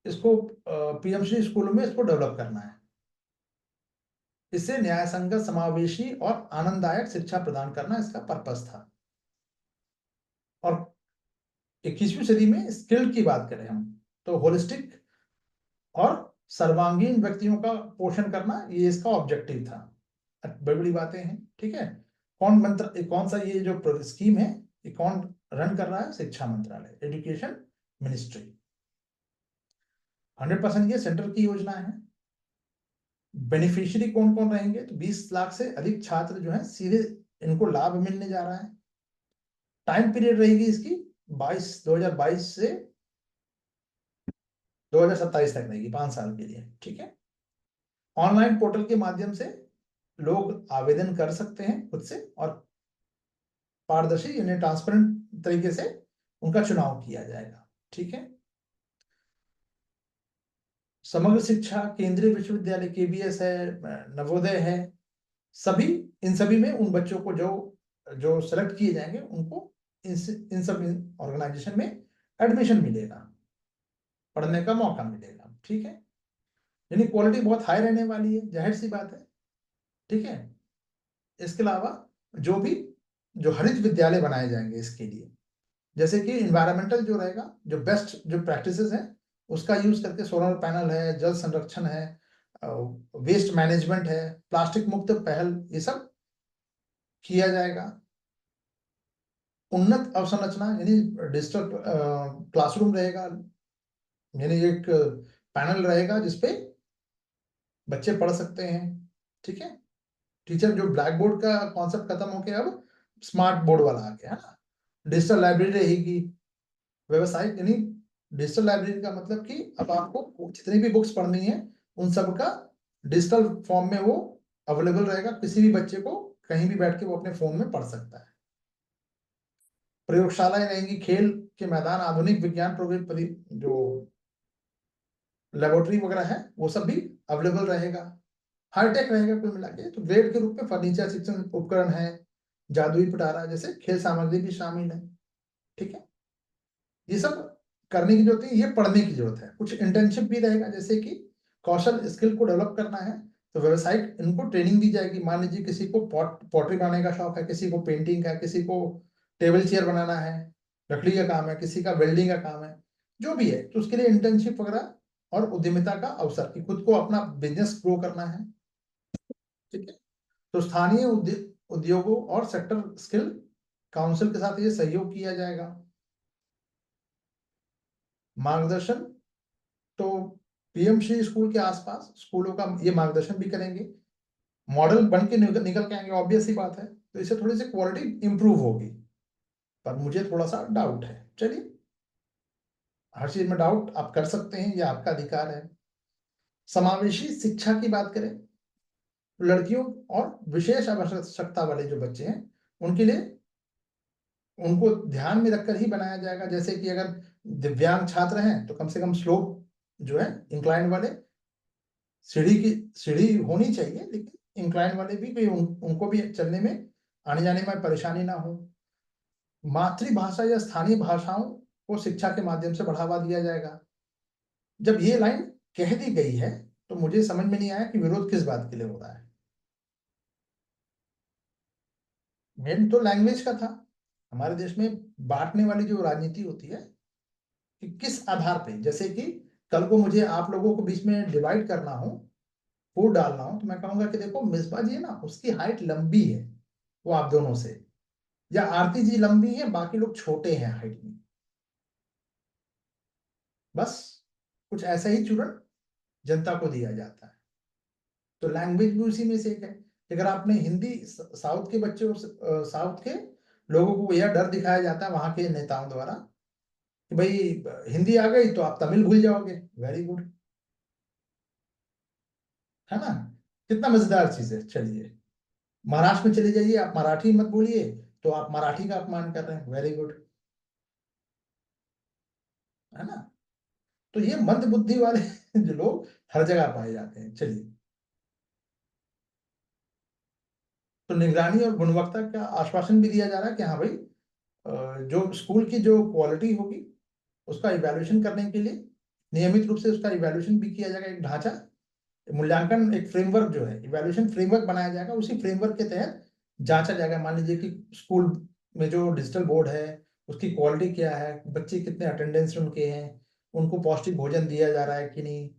इसको पीएमसी स्कूलों में इसको डेवलप करना है, इससे न्याय संगत, समावेशी और आनंददायक शिक्षा प्रदान करना इसका पर्पस था। और 21वीं सदी में स्किल की बात करें हम तो होलिस्टिक और सर्वांगीण व्यक्तियों का पोषण करना ये इसका ऑब्जेक्टिव था। बड़ी बड़ी बातें हैं। ठीक है, कौन सा ये जो स्कीम है ये कौन रन कर रहा है, शिक्षा मंत्रालय, एजुकेशन मिनिस्ट्री। 100% ये सेंटर की योजना है। बेनिफिशियरी कौन कौन रहेंगे, तो 20 लाख से अधिक छात्र जो है सीधे इनको लाभ मिलने जा रहा है। टाइम पीरियड रहेगी इसकी 2022 से 2027 तक रहेगी, 5 साल के लिए। ठीक है, ऑनलाइन पोर्टल के माध्यम से लोग आवेदन कर सकते हैं खुद से, और पारदर्शी यानी ट्रांसपेरेंट तरीके से उनका चुनाव किया जाएगा। ठीक है, समग्र शिक्षा, केंद्रीय विश्वविद्यालय केबीएस है, नवोदय है, सभी, इन सभी में उन बच्चों को जो जो सेलेक्ट किए जाएंगे उनको इन सब ऑर्गेनाइजेशन में एडमिशन मिलेगा, पढ़ने का मौका मिलेगा। ठीक है, यानी क्वालिटी बहुत हाई रहने वाली है, जाहिर सी बात है। ठीक है, इसके अलावा जो भी जो हरित विद्यालय बनाए जाएंगे इसके लिए, जैसे कि इन्वायरमेंटल जो रहेगा, जो बेस्ट जो प्रैक्टिसेस हैं उसका यूज करके, सोलर पैनल है, जल संरक्षण है, वेस्ट मैनेजमेंट है, प्लास्टिक मुक्त पहल, ये सब किया जाएगा। उन्नत अवसंरचना यानी डिजिटल क्लासरूम रहेगा, यानी एक पैनल रहेगा जिसपे बच्चे पढ़ सकते हैं। ठीक है, टीचर जो ब्लैक बोर्ड का कॉन्सेप्ट खत्म होके अब स्मार्ट बोर्ड वाला आ गया है ना। डिजिटल लाइब्रेरी रहेगी, व्यवसायिक यानी डिजिटल लाइब्रेरी का मतलब कि अब आपको जितनी भी बुक्स पढ़नी है उन सब का डिजिटल फॉर्म में वो अवेलेबल रहेगा, किसी भी बच्चे को कहीं भी बैठ के वो अपने फोन में पढ़ सकता है। प्रयोगशालाएं रहेंगी, खेल के मैदान, आधुनिक विज्ञान प्रोग्राम जो लेबोरेटरी वगैरह है वो सब भी अवेलेबल रहेगा, हाईटेक रहेगा कुल मिला के। तो ग्रेड के रूप में फर्नीचर, शिक्षण उपकरण है, जादुई पिटारा जैसे खेल सामग्री भी शामिल है। ठीक है, ये सब करने की जरूरत है, ये पढ़ने की जरूरत है। कुछ इंटर्नशिप भी रहेगा, जैसे कि कौशल स्किल को डेवलप करना है तो व्यवसायिक इनको ट्रेनिंग दी जाएगी। मान लीजिए किसी को पॉटरी बनाने का शौक है, किसी को पेंटिंग का, किसी को टेबल चेयर बनाना है, लकड़ी का काम है, किसी का वेल्डिंग का काम है, जो भी है, तो उसके लिए इंटर्नशिप वगैरह और उद्यमिता का अवसर कि खुद को अपना बिजनेस ग्रो करना है। ठीक है, तो स्थानीय उद्योगों और सेक्टर स्किल काउंसिल के साथ ये सहयोग किया जाएगा। मार्गदर्शन, तो पीएमसी स्कूल के आसपास स्कूलों का ये मार्गदर्शन भी करेंगे, मॉडल बन के निकल के आएंगे, ऑब्वियस सी बात है। तो इससे थोड़ी सी क्वालिटी इंप्रूव होगी, पर मुझे थोड़ा सा डाउट है। चलिए, हर चीज में डाउट आप कर सकते हैं, ये आपका अधिकार है। समावेशी शिक्षा की बात करें, लड़कियों और विशेष आवश्यकता वाले जो बच्चे हैं उनके लिए उनको ध्यान में रखकर ही बनाया जाएगा। जैसे कि अगर दिव्यांग छात्र हैं तो कम से कम स्लोप जो है इंक्लाइन वाले, सीढ़ी होनी चाहिए, लेकिन इंक्लाइन वाले भी कोई उनको भी चलने में, आने जाने में परेशानी ना हो। मातृभाषा या स्थानीय भाषाओं को शिक्षा के माध्यम से बढ़ावा दिया जाएगा। जब ये लाइन कह दी गई है तो मुझे समझ में नहीं आया कि विरोध किस बात के लिए हो रहा है। मेन तो लैंग्वेज का था। हमारे देश में बांटने वाली जो राजनीति होती है कि किस आधार पे, जैसे कि कल को मुझे आप लोगों को बीच में डिवाइड करना हो, फूट डालना हो, तो मैं कहूंगा कि देखो मिसबा जी है ना, उसकी हाइट लंबी है वो आप दोनों से, या आरती जी लंबी है बाकी लोग छोटे हैं हाइट में। बस कुछ ऐसा ही चूरण जनता को दिया जाता है। तो लैंग्वेज भी उसी में से एक है। अगर आपने हिंदी, साउथ के बच्चे और साउथ के लोगों को यह डर दिखाया जाता है वहां के नेताओं द्वारा कि भाई हिंदी आ गई तो आप तमिल भूल जाओगे, वेरी गुड, है ना। कितना मजेदार चीज है। चलिए, महाराष्ट्र में चले जाइए, आप मराठी मत बोलिए तो आप मराठी का अपमान कर रहे हैं, वेरी गुड, है ना। तो ये मंद बुद्धि वाले जो लोग हर जगह पाए जाते हैं। चलिए, तो निगरानी और गुणवत्ता का आश्वासन भी दिया जा रहा है कि हाँ भाई, जो स्कूल की जो क्वालिटी होगी उसका इवैल्यूएशन करने के लिए नियमित रूप से उसका इवैल्यूएशन भी किया जाएगा। एक ढांचा, मूल्यांकन, एक फ्रेमवर्क जो है, इवैल्यूएशन फ्रेमवर्क बनाया जाएगा। उसी फ्रेमवर्क के तहत जांचा जाएगा। मान लीजिए कि स्कूल में जो डिजिटल बोर्ड है उसकी क्वालिटी क्या है, बच्चे कितने अटेंडेंस उनके हैं, उनको पौष्टिक भोजन दिया जा रहा है कि नहीं,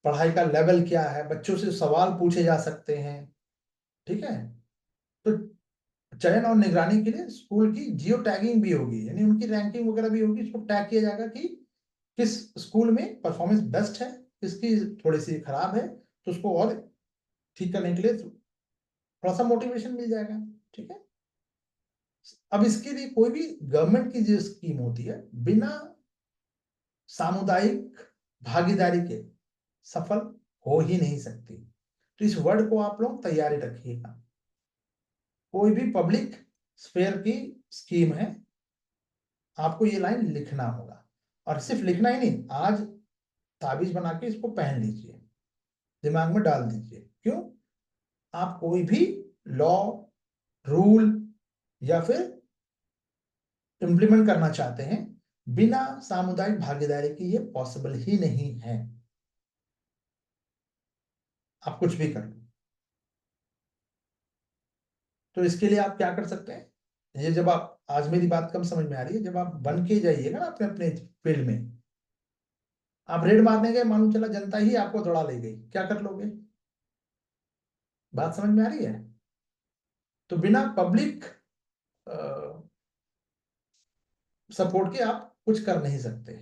पढ़ाई का लेवल क्या है, बच्चों से सवाल पूछे जा सकते हैं। ठीक है। तो चयन और निगरानी के लिए स्कूल की जियो टैगिंग भी होगी, यानी उनकी रैंकिंग वगैरह भी होगी। इसको टैग किया जाएगा कि किस स्कूल में परफॉर्मेंस बेस्ट है, किसकी थोड़ी सी खराब है, तो उसको और ठीक करने के लिए थोड़ा सा मोटिवेशन मिल जाएगा। ठीक है। अब इसके लिए कोई भी गवर्नमेंट की जो स्कीम होती है बिना सामुदायिक भागीदारी के सफल हो ही नहीं सकती। तो इस वर्ड को आप लोग तैयारी रखिएगा। कोई भी पब्लिक स्फेयर की स्कीम है, आपको ये लाइन लिखना होगा, और सिर्फ लिखना ही नहीं, आज ताबीज बना के इसको पहन लीजिए, दिमाग में डाल दीजिए। क्यों? आप कोई भी लॉ, रूल या फिर इम्प्लीमेंट करना चाहते हैं, बिना सामुदायिक भागीदारी की ये पॉसिबल ही नहीं है। आप कुछ भी कर लो। तो इसके लिए आप क्या कर सकते हैं, ये जब आप, आज मेरी बात कम समझ में आ रही है, जब आप बन के जाइएगा ना अपने अपने फील्ड में, आप रेड मारने गए, मालूम चला जनता ही आपको दौड़ा ले गई, क्या कर लोगे? बात समझ में आ रही है? तो बिना पब्लिक सपोर्ट के आप कुछ कर नहीं सकते।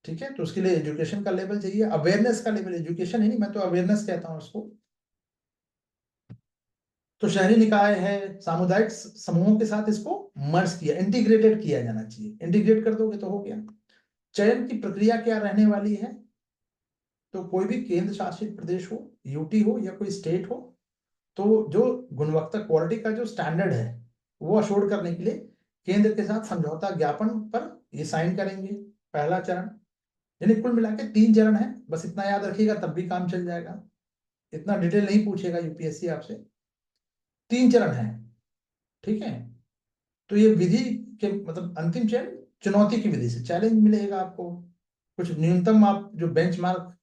ठीक है। तो उसके लिए एजुकेशन का लेवल चाहिए, अवेयरनेस का लेवल, एजुकेशन ही नहीं, मैं तो अवेयरनेस कहता हूं उसको। तो शहरी निकाय है, सामुदायिक समूहों के साथ इसको मर्ज किया, इंटीग्रेटेड किया जाना चाहिए। इंटीग्रेट कर दोगे तो हो गया। चयन की प्रक्रिया क्या रहने वाली है? तो कोई भी केंद्र शासित प्रदेश हो, यूटी हो या कोई स्टेट हो, तो जो गुणवत्ता क्वालिटी का जो स्टैंडर्ड है वो अशोर करने के लिए केंद्र के साथ समझौता ज्ञापन पर ये साइन करेंगे। पहला चरण, यानी कुल मिला के 3 चरण है, बस इतना याद रखिएगा तब भी काम चल जाएगा। इतना डिटेल नहीं पूछेगा यूपीएससी आपसे। 3 चरण है। ठीक है। तो ये विधि के मतलब अंतिम चरण चुनौती की विधि से चैलेंज मिलेगा आपको। कुछ न्यूनतम आप जो बेंचमार्क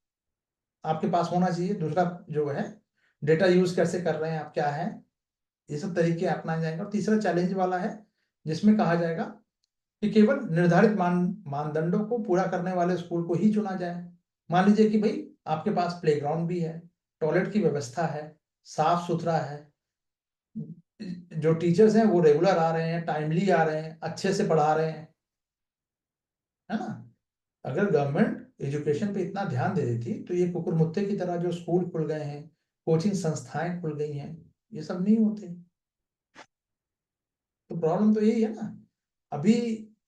आपके पास होना चाहिए। दूसरा जो है, डेटा यूज कैसे कर रहे हैं आप, क्या है, ये सब तरीके अपनाए जाएंगे। और तीसरा चैलेंज वाला है जिसमें कहा जाएगा कि केवल निर्धारित मानदंडों को पूरा करने वाले स्कूल को ही चुना जाए। मान लीजिए कि भाई आपके पास प्लेग्राउंड भी है, टॉयलेट की व्यवस्था है, साफ सुथरा है, जो टीचर्स हैं वो रेगुलर आ रहे हैं, टाइमली आ रहे हैं, अच्छे से पढ़ा रहे हैं, है ना। अगर गवर्नमेंट एजुकेशन पे इतना ध्यान दे देती तो ये कुकुरमुत्ते की तरह जो स्कूल खुल गए हैं, कोचिंग संस्थाएं खुल गई हैं, ये सब नहीं होते। तो प्रॉब्लम तो यही है ना। अभी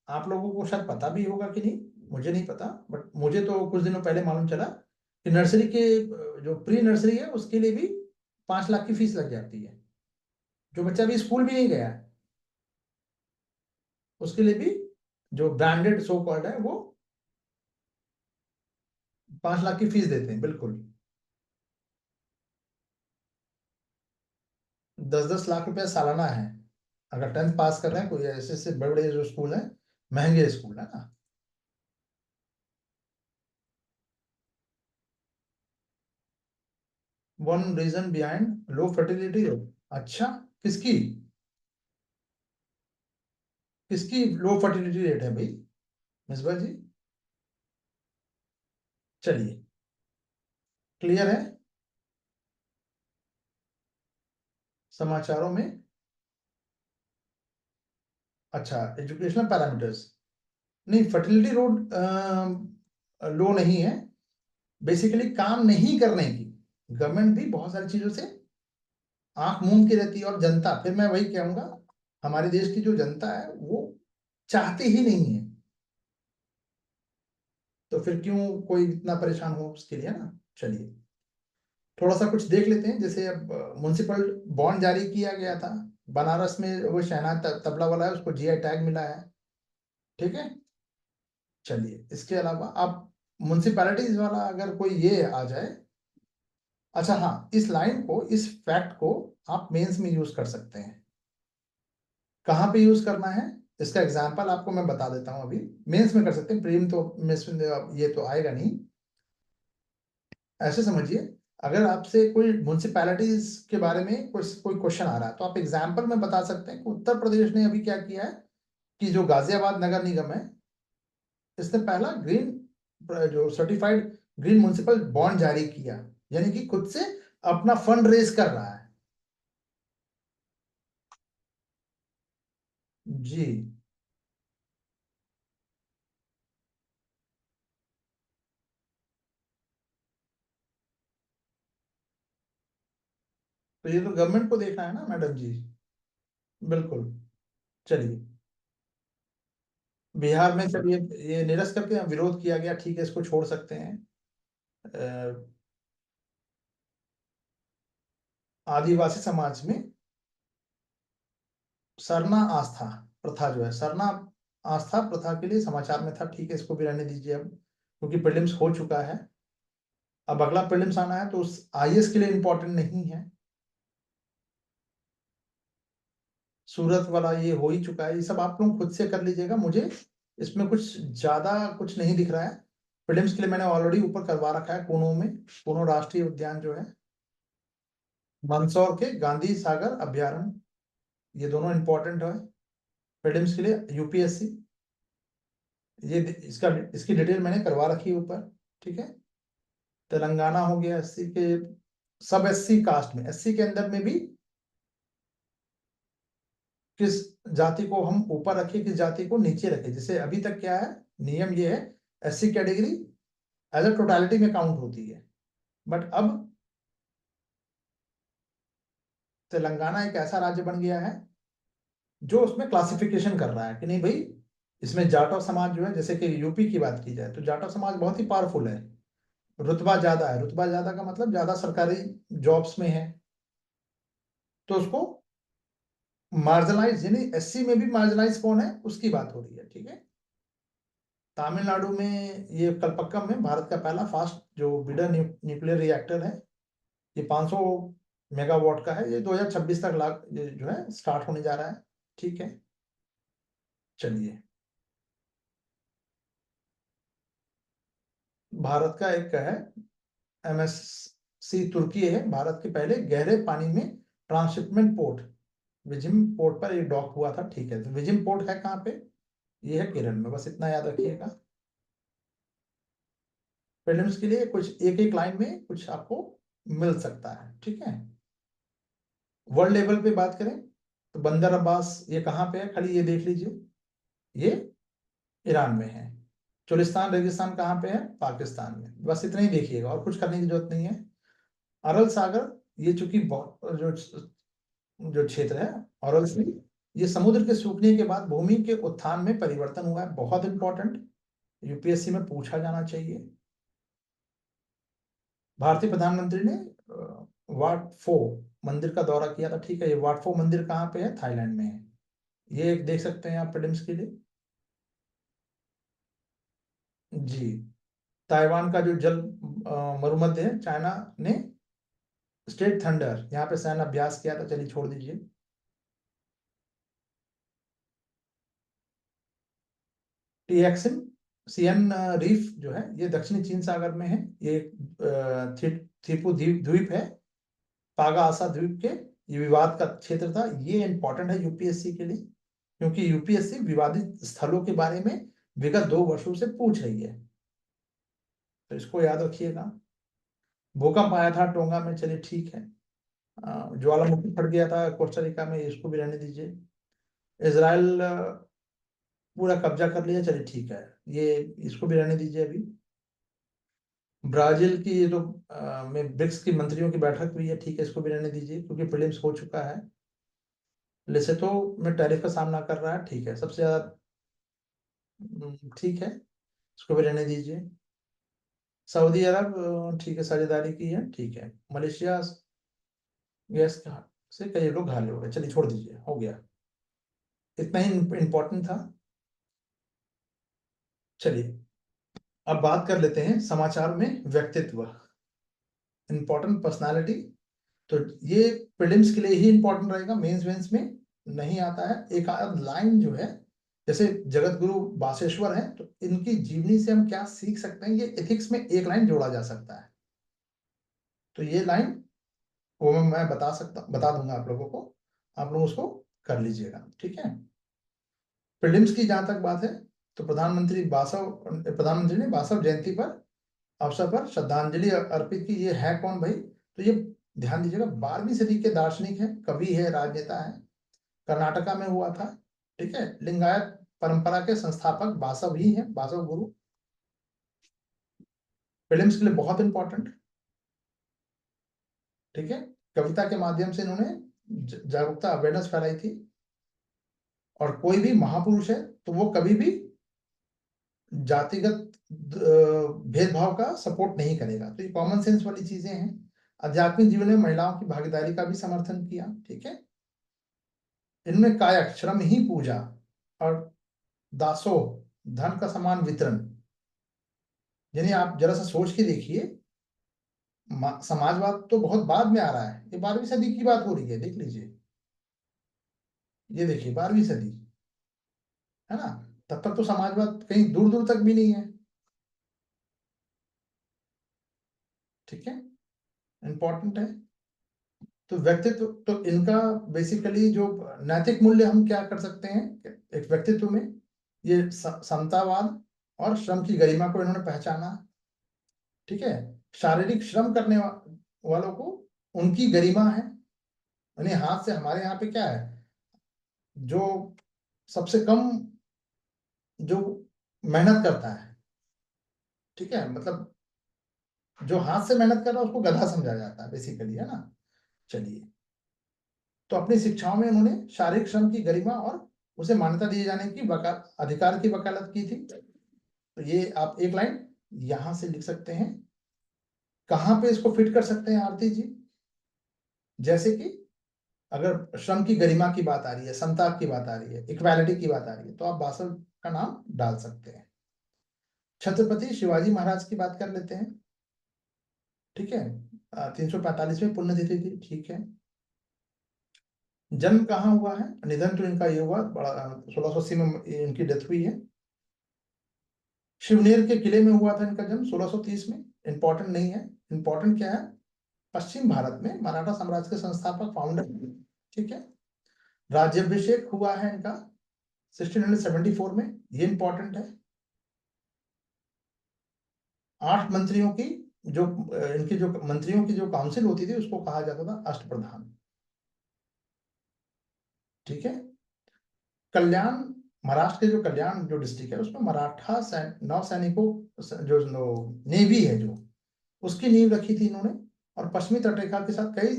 आप लोगों को शायद पता भी होगा कि नहीं, मुझे नहीं पता, बट मुझे तो कुछ दिनों पहले मालूम चला कि नर्सरी के जो प्री नर्सरी है उसके लिए भी 5 लाख की फीस लग जाती है। जो बच्चा अभी स्कूल भी नहीं गया है उसके लिए भी जो ब्रांडेड सो कॉल्ड है वो 5 लाख की फीस देते हैं, बिल्कुल। 10-10 लाख रुपया सालाना है, अगर 10th पास कर रहे हैं कोई, ऐसे ऐसे बड़े बड़े जो स्कूल हैं, महंगे स्कूल है ना। One reason behind low fertility rate. अच्छा, किसकी किसकी लो फर्टिलिटी रेट है भाई, मिसबा जी? चलिए, क्लियर है समाचारों में। अच्छा, एजुकेशनल पैरामीटर्स, नहीं फर्टिलिटी रोड लो नहीं है, बेसिकली काम नहीं करने की। गवर्नमेंट भी बहुत सारी चीजों से आंख मूंद के रहती है, और जनता, फिर मैं वही कहूंगा, हमारे देश की जो जनता है वो चाहती ही नहीं है, तो फिर क्यों कोई इतना परेशान हो उसके लिए ना। चलिए, थोड़ा सा कुछ देख लेते हैं। जैसे अब म्युनिसिपल बॉन्ड जारी किया गया था बनारस में, वो शहनाज तबला वाला है, उसको जीआई टैग मिला है, ठीक है। चलिए, इसके अलावा आप म्युनिसिपैलिटीज वाला अगर कोई ये आ जाए। अच्छा हाँ, इस लाइन को, इस फैक्ट को आप मेंस में यूज कर सकते हैं। कहाँ पे यूज करना है इसका एग्जांपल आपको मैं बता देता हूँ। अभी मेंस में कर सकते हैं, प्रीम तो मेंस में ये तो आएगा नहीं। ऐसे समझिए, अगर आपसे कोई म्युनिसिपैलिटीज के बारे में कोई क्वेश्चन आ रहा है, तो आप एग्जाम्पल में बता सकते हैं कि उत्तर प्रदेश ने अभी क्या किया है कि जो गाजियाबाद नगर निगम है, इसने पहला ग्रीन, जो सर्टिफाइड ग्रीन म्युनिसिपल बॉन्ड जारी किया, यानी कि खुद से अपना फंड रेज कर रहा है। जी, तो ये तो गवर्नमेंट को देखना है ना मैडम जी। बिल्कुल। चलिए, बिहार में चलिए ये निरस्त करके विरोध किया गया, ठीक है, इसको छोड़ सकते हैं। अ, आदिवासी समाज में सरना आस्था प्रथा जो है, सरना आस्था प्रथा के लिए समाचार में था, ठीक है, इसको भी रहने दीजिए अब, क्योंकि प्रीलिम्स हो चुका है। अब अगला प्रीलिम्स आना है, तो उस आईएएस के लिए इंपॉर्टेंट नहीं है। सूरत वाला ये हो ही चुका है, ये सब आप लोग खुद से कर लीजिएगा, मुझे इसमें कुछ ज्यादा कुछ नहीं दिख रहा है। प्रीलिम्स के लिए मैंने ऑलरेडी ऊपर करवा रखा है, कोनो में, कोनो राष्ट्रीय उद्यान जो है, मंदसौर के गांधी सागर अभ्यारण्य, ये दोनों इंपॉर्टेंट है प्रीलिम्स के लिए, यूपीएससी। ये इसका इसकी डिटेल मैंने करवा रखी है ऊपर, ठीक है। तेलंगाना हो गया एससी के, सब एससी कास्ट में, एससी के अंदर में भी किस जाति को हम ऊपर रखें, किस जाति को नीचे रखें। जैसे अभी तक क्या है, नियम ये है, SC category as a totality में काउंट होती है, बट अब तेलंगाना एक ऐसा राज्य बन गया है जो उसमें क्लासिफिकेशन कर रहा है कि नहीं भाई, इसमें जाटव समाज जो है, जैसे कि यूपी की बात की जाए तो जाटव समाज बहुत ही पावरफुल है, रुतबा ज्यादा है, रुतबा ज्यादा का मतलब ज्यादा सरकारी जॉब्स में है, तो उसको मार्जिनलाइज, यानी एससी में भी मार्जिनलाइज कौन है उसकी बात हो रही है, ठीक है। तमिलनाडु में ये कलपक्कम में भारत का पहला फास्ट जो बिडर न्यूक्लियर रिएक्टर है, ये 500 मेगावाट का है, ये 2026 तक ये जो है स्टार्ट होने जा रहा है, ठीक है। चलिए, भारत का एक है एमएससी तुर्की है, भारत के पहले गहरे पानी में ट्रांसशिपमेंट पोर्ट, विजिम पोर्ट पर एक डॉक हुआ था, ठीक है। तो विजिम पोर्ट है कहाँ पे, ये है केरल में, बस इतना याद रखिएगा। प्रीलिम्स के लिए कुछ एक एक लाइन में कुछ आपको मिल सकता है, ठीक है। वर्ल्ड लेवल पे बात करें तो बंदर अब्बास ये कहाँ पे है, खाली ये देख लीजिए, ये ईरान में है। चुलिस्तान रेगिस्तान कहाँ पे है, पाकिस्तान में, बस इतना ही देखिएगा, और कुछ करने की जरूरत नहीं है। अरल सागर, ये चूंकि बहुत जो जो क्षेत्र है ऑरल सी, ये समुद्र के सूखने के बाद भूमि के उत्थान में परिवर्तन हुआ है। बहुत इंपॉर्टेंट, यूपीएससी में पूछा जाना चाहिए। भारतीय प्रधानमंत्री ने वाट फो मंदिर का दौरा किया था। ठीक है, ये वाट फो मंदिर कहाँ पे है? थाईलैंड में है। ये एक देख सकते हैं आप प्रीलिम्स के लिए। जी, ताइवान का जो जल मरुमध्य है, चाइना ने स्टेट थंडर यहाँ पे सैन्य अभ्यास किया था। चलिए छोड़ दीजिए। टीएक्सिन सियन रीफ जो है ये दक्षिणी चीन सागर में है। ये थिपू द्वीप द्वीप है, पागा आसा द्वीप के। ये विवाद का क्षेत्र था। ये इंपॉर्टेंट है यूपीएससी के लिए, क्योंकि यूपीएससी विवादित स्थलों के बारे में विगत 2 वर्षों से पूछ रही है, तो इसको याद रखिएगा। भूकंप आया था टोंगा में, चलिए ठीक है। ज्वालामुखी फट गया था कोस्टारिका में, इसको भी रहने दीजिए। इसराइल पूरा कब्जा कर लिया, चलिए ठीक है, ये इसको भी रहने दीजिए अभी। ब्राजील की जो में ब्रिक्स की मंत्रियों की बैठक हुई है, ठीक है, इसको भी रहने दीजिए क्योंकि प्रीलिम्स हो चुका है। लेसोथो में टैरिफ का सामना कर रहा है, ठीक है, सबसे ज्यादा ठीक है, इसको भी रहने दीजिए। सऊदी अरब ठीक है, साझेदारी की है, ठीक है। मलेशिया गैस से कई लोग घायल हो गए, चलिए छोड़ दीजिए, हो गया, इतना ही इंपॉर्टेंट था। चलिए अब बात कर लेते हैं समाचार में व्यक्तित्व, इंपॉर्टेंट पर्सनालिटी। तो ये प्रीलिम्स के लिए ही इंपॉर्टेंट रहेगा, मेंस वेंस में नहीं आता है। एक आध लाइन जो है, जैसे जगत गुरु बासेश्वर है, तो इनकी जीवनी से हम क्या सीख सकते हैं, ये एथिक्स में एक लाइन जोड़ा जा सकता है। तो ये लाइन वो मैं बता दूंगा आप लोगों को, आप लोग उसको कर लीजिएगा, ठीक है। प्रीलिम्स की जहां तक बात है, तो प्रधानमंत्री ने बासव जयंती पर अवसर पर श्रद्धांजलि अर्पित की। ये है कौन भाई? तो ये ध्यान दीजिएगा, 12वीं सदी के दार्शनिक है, कवि है, राजनेता है, कर्नाटका में हुआ था। ठीक है, लिंगायत परंपरा के संस्थापक बासव ही है, बासव गुरु। प्रीलिम्स के लिए बहुत इंपॉर्टेंट, ठीक है। कविता के माध्यम से इन्होंने जागरूकता, अवेयरनेस फैलाई थी। और कोई भी महापुरुष है तो वो कभी भी जातिगत भेदभाव का सपोर्ट नहीं करेगा, तो ये कॉमन सेंस वाली चीजें हैं। आध्यात्मिक जीवन में महिलाओं की भागीदारी का भी समर्थन किया, ठीक है। इनमें कायक श्रम ही पूजा और दासोह धन का समान वितरण, यानी आप जरा सा सोच के देखिए, समाजवाद तो बहुत बाद में आ रहा है, ये 12वीं सदी की बात हो रही है, देख लीजिए, ये देखिए 12वीं सदी है ना। तब तक तो समाजवाद कहीं दूर दूर तक भी नहीं है, ठीक है, इंपॉर्टेंट है। तो व्यक्तित्व, तो इनका बेसिकली जो नैतिक मूल्य हम क्या कर सकते हैं एक व्यक्तित्व में, ये समतावाद और श्रम की गरिमा को इन्होंने पहचाना, ठीक है। शारीरिक श्रम करने वालों को उनकी गरिमा है, यानी हाथ से, हमारे यहाँ पे क्या है, जो सबसे कम जो मेहनत करता है, ठीक है, मतलब जो हाथ से मेहनत कर रहा है उसको गधा समझा जाता है बेसिकली, है ना। चलिए, तो अपनी शिक्षाओं में उन्होंने शारीरिक श्रम की गरिमा और उसे मान्यता दिए जाने की अधिकार की वकालत की थी। तो ये आप एक लाइन यहां से लिख सकते हैं। कहां पे इसको फिट कर सकते हैं आरती जी? जैसे कि अगर श्रम की गरिमा की बात आ रही है, समता की बात आ रही है, इक्वालिटी की बात आ रही है, तो आप बासव का नाम डाल सकते हैं। छत्रपति शिवाजी महाराज की बात कर लेते हैं, ठीक है। 345वें पुण्यतिथि थी, ठीक है। जन्म कहाँ हुआ है? निधन तो इनका ये हुआ बड़ा 1680 में इनकी डेथ हुई है। शिवनेर के किले में हुआ था इनका जन्म 1630 में। इंपॉर्टेंट नहीं है, इंपॉर्टेंट क्या है, पश्चिम भारत में मराठा साम्राज्य के संस्थापक, फाउंडर, ठीक है। राज्याभिषेक हुआ है इनका 1674 में, ये इंपॉर्टेंट है। 8 मंत्रियों की जो इनकी जो मंत्रियों की जो काउंसिल होती थी उसको कहा जाता था अष्टप्रधान, ठीक है। कल्याण, महाराष्ट्र के जो कल्याण जो डिस्ट्रिक्ट है उसमें मराठा नौसैनिकों जो नेवी है जो, उसकी नींव रखी थी इन्होंने। और पश्चिमी तटरेखा के साथ कई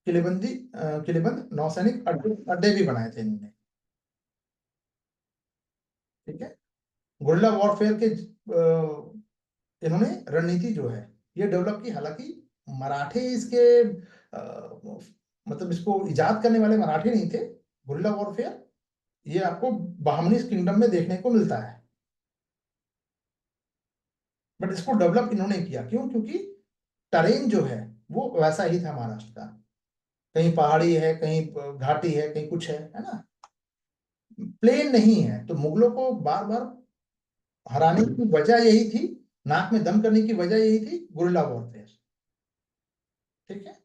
किलेबंद नौसैनिक अड्डे भी बनाए थे इन्होंने। ठीक है, गुरिल्ला वॉरफेयर के इन्होंने रणनीति जो है ये डेवलप की। हालांकि मराठे इसके मतलब इसको इजाद करने वाले मराठे नहीं थे। गुरिल्ला वॉरफेयर ये आपको बहमनी किंगडम में देखने को मिलता है, बट इसको डेवलप इन्होंने किया। क्यों? क्योंकि टरेन जो है वो वैसा ही था महाराष्ट्र का, कहीं पहाड़ी है, कहीं घाटी है, कहीं कुछ है ना, प्लेन नहीं है। तो मुगलों को बार बार हराने की वजह यही थी, नाक में दम करने की वजह यही थी, गुरिल्ला वॉरफेयर। ठीक है,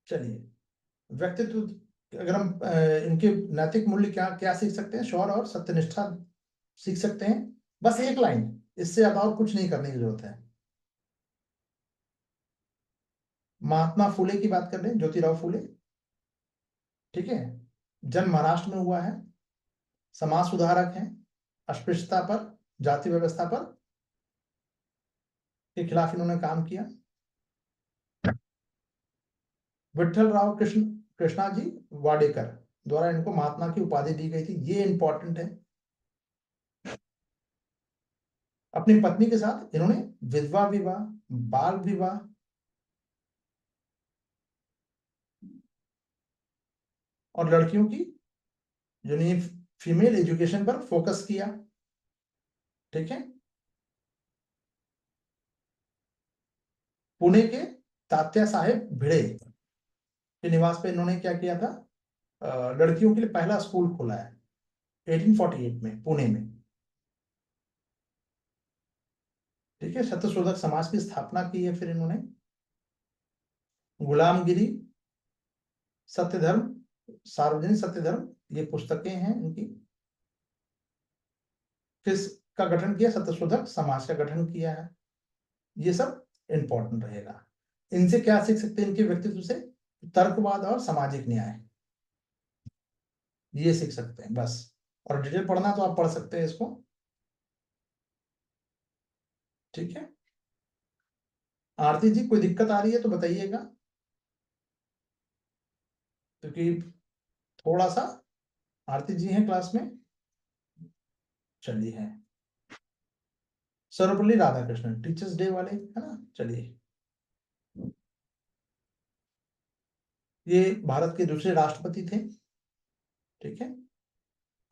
चलिए, व्यक्तित्व अगर हम इनके नैतिक मूल्य क्या क्या सीख सकते हैं? शौर्य और सत्यनिष्ठा सीख सकते हैं। बस एक लाइन, इससे ज्यादा और कुछ नहीं करने की जरूरत है। महात्मा फुले की बात कर लें, ज्योतिराव फुले। ठीक है, जन्म महाराष्ट्र में हुआ है, समाज सुधारक हैं, अस्पृश्यता पर, जाति व्यवस्था पर के खिलाफ इन्होंने काम किया। विठल राव कृष्णाजी वाडेकर द्वारा इनको महात्मा की उपाधि दी गई थी, ये इंपॉर्टेंट है। अपनी पत्नी के साथ इन्होंने विधवा विवाह, बाल विवाह और लड़कियों की यानी फीमेल एजुकेशन पर फोकस किया। ठीक है, पुणे के तात्या साहेब भिड़े के निवास पे इन्होंने क्या किया था? लड़कियों के लिए पहला स्कूल खोला है 1848 में पुणे में। ठीक है, सत्यशोधक समाज की स्थापना की है फिर इन्होंने। गुलामगिरी, सत्य धर्म, सार्वजनिक सत्य धर्म, ये पुस्तकें हैं इनकी। किसका गठन किया? सत्यशोधक समाज का गठन किया है। ये सब इंपॉर्टेंट रहेगा। इनसे क्या सीख सकते हैं? इनके व्यक्तित्व से तर्कवाद और सामाजिक न्याय, ये सीख सकते हैं बस। और डिटेल पढ़ना तो आप पढ़ सकते हैं इसको। ठीक है, आरती जी कोई दिक्कत आ रही है तो बताइएगा, क्योंकि थोड़ा सा। आरती जी हैं क्लास में? चलिए, हैं। सर्वपल्ली राधाकृष्णन टीचर्स डे वाले, है ना? चलिए, ये भारत के दूसरे राष्ट्रपति थे। ठीक है,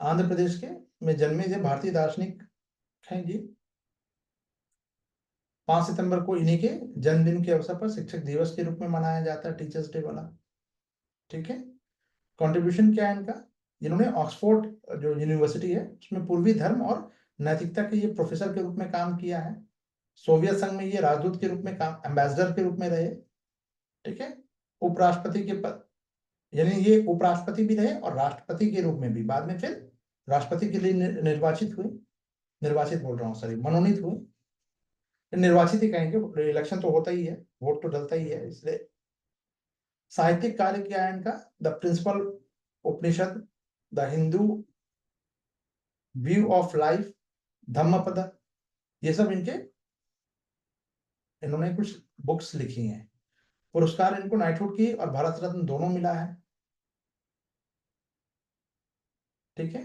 आंध्र प्रदेश के में जन्मे थे, भारतीय दार्शनिक हैं ये। 5 सितंबर को इन्हीं के जन्मदिन के अवसर पर शिक्षक दिवस के रूप में मनाया जाता है, टीचर्स डे वाला। ठीक है, कंट्रीब्यूशन क्या है इनका? इन्होंने ऑक्सफोर्ड जो यूनिवर्सिटी है उसमें पूर्वी धर्म और नैतिकता के ये प्रोफेसर के रूप में काम किया है। सोवियत संघ में ये राजदूत के रूप में काम, एम्बेसडर के रूप में रहे। ठीक है, उपराष्ट्रपति के पद, यानी ये उपराष्ट्रपति भी रहे और राष्ट्रपति के रूप में भी, बाद में फिर राष्ट्रपति के लिए निर्वाचित हुए। निर्वाचित बोल रहा हूँ, सॉरी, मनोनीत हुए। निर्वाचित ही कहेंगे, इलेक्शन तो होता ही है, वोट तो डलता ही है, इसलिए। साहित्यिक कार्य क्या है इनका? The principal Upanishad, the Hindu view of life, Dhammapada, ये सब इन्होंने कुछ बुक्स लिखी हैं। पुरस्कार इनको नाइटहुड की और भारत रत्न दोनों मिला है। ठीक है,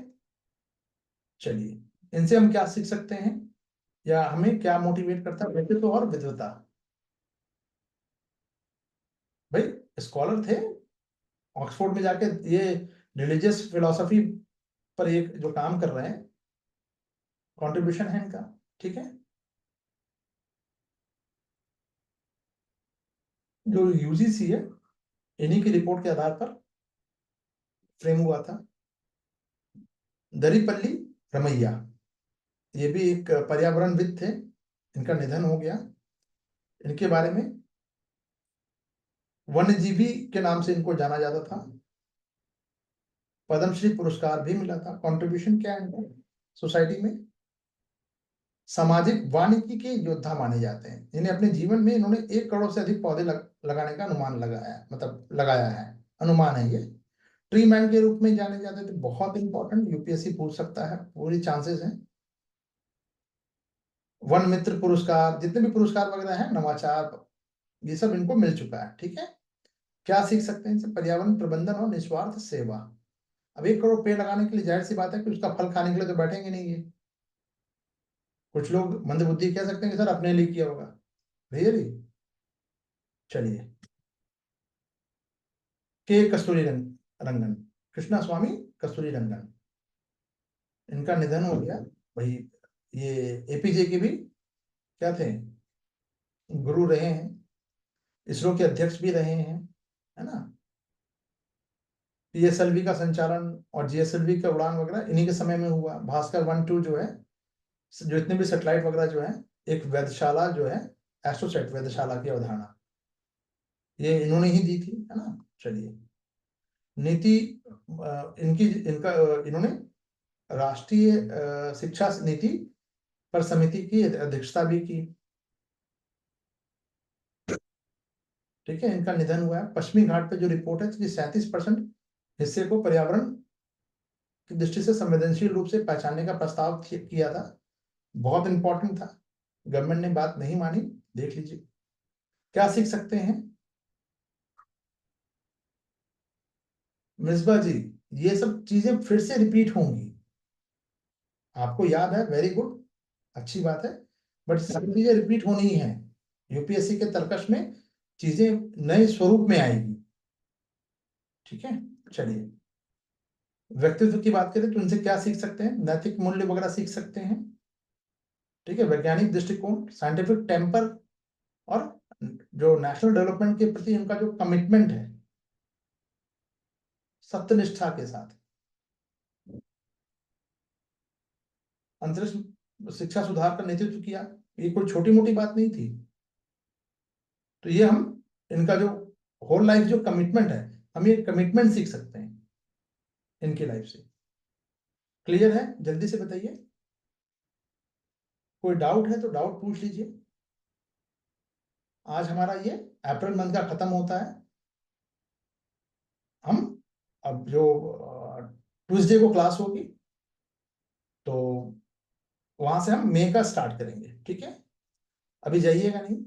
चलिए, इनसे हम क्या सीख सकते हैं या हमें क्या मोटिवेट करता है? व्यक्तित्व और विद्वता। भाई, स्कॉलर थे, ऑक्सफोर्ड में जाके ये रिलीजियस फिलोसफी पर एक जो काम कर रहे हैं, कंट्रीब्यूशन है इनका। ठीक है, जो यूजीसी है इन्हीं की रिपोर्ट के आधार पर फ्रेम हुआ था। दरीपल्ली रमैया, ये भी एक पर्यावरणविद थे, इनका निधन हो गया। इनके बारे में वन्यजीवी के नाम से इनको जाना जाता था। पद्मश्री पुरस्कार भी मिला था। कंट्रीब्यूशन क्या है इनका सोसाइटी में? सामाजिक वानिकी के योद्धा माने जाते हैं। इन्हें अपने जीवन में इन्होंने 1 करोड़ से अधिक पौधे लगाने का अनुमान लगाया है, मतलब लगाया है, अनुमान है ये। ट्री मैन के रूप में जाने जाते थे, बहुत इंपॉर्टेंट, यूपीएससी पूछ सकता है, पूरी चांसेस हैं। वन मित्र पुरस्कार, जितने भी पुरस्कार वगैरह हैं, नवाचार, ये सब इनको मिल चुका है। ठीक है, क्या सीख सकते हैं इनसे? पर्यावरण प्रबंधन और निस्वार्थ सेवा। अब 1 करोड़ पेड़ लगाने के लिए जाहिर सी बात है कि उसका फल खाने के लिए तो बैठेंगे नहीं ये। कुछ लोग मंदबुद्धि कह सकते हैं कि सर अपने लिए किया होगा। रियली? चलिए, के कस्तूरी रंगन, कृष्णा स्वामी कस्तूरी रंगन, इनका निधन हो गया भाई। ये एपीजे के भी क्या थे, गुरु रहे हैं, इसरो के अध्यक्ष भी रहे हैं, है ना। पीएसएलवी का संचालन और जीएसएलवी का उड़ान वगैरह इन्हीं के समय में हुआ। भास्कर 1-2 जो है, जो इतने भी सेटेलाइट वगैरह जो है, एक वेधशाला जो है, एस्ट्रोसेट वेधशाला की अवधारणा ये इन्होंने ही दी थी, है ना। चलिए, नीति इन्होंने राष्ट्रीय शिक्षा नीति पर समिति की अध्यक्षता भी की। ठीक है, इनका निधन हुआ है। पश्चिमी घाट पे जो रिपोर्ट है कि 37% हिस्से को पर्यावरण की दृष्टि से संवेदनशील रूप से पहचानने का प्रस्ताव किया था, बहुत इंपॉर्टेंट था, गवर्नमेंट ने बात नहीं मानी। देख लीजिए क्या सीख सकते हैं मिसबा जी। ये सब चीजें फिर से रिपीट होंगी, आपको याद है, वेरी गुड, अच्छी बात है, बट सब चीजें रिपीट होनी ही है। यूपीएससी के तर्कश में चीजें नए स्वरूप में आएगी। ठीक है, चलिए, व्यक्तित्व की बात करें तो इनसे क्या सीख सकते हैं? नैतिक मूल्य वगैरह सीख सकते हैं। ठीक है, वैज्ञानिक दृष्टिकोण, साइंटिफिक टेम्पर, और जो नेशनल डेवलपमेंट के प्रति इनका जो कमिटमेंट है, सत्यनिष्ठा के साथ। अंतरिक्ष शिक्षा सुधार का नेतृत्व किया, ये कोई छोटी मोटी बात नहीं थी। तो ये हम इनका जो होल लाइफ जो कमिटमेंट है, हम ये कमिटमेंट सीख सकते हैं इनकी लाइफ से। क्लियर है? जल्दी से बताइए, कोई डाउट है तो डाउट पूछ लीजिए। आज हमारा ये अप्रैल मंथ का खत्म होता है। हम अब जो ट्यूसडे को क्लास होगी, तो वहां से हम मई का स्टार्ट करेंगे। ठीक है, अभी जाइएगा नहीं।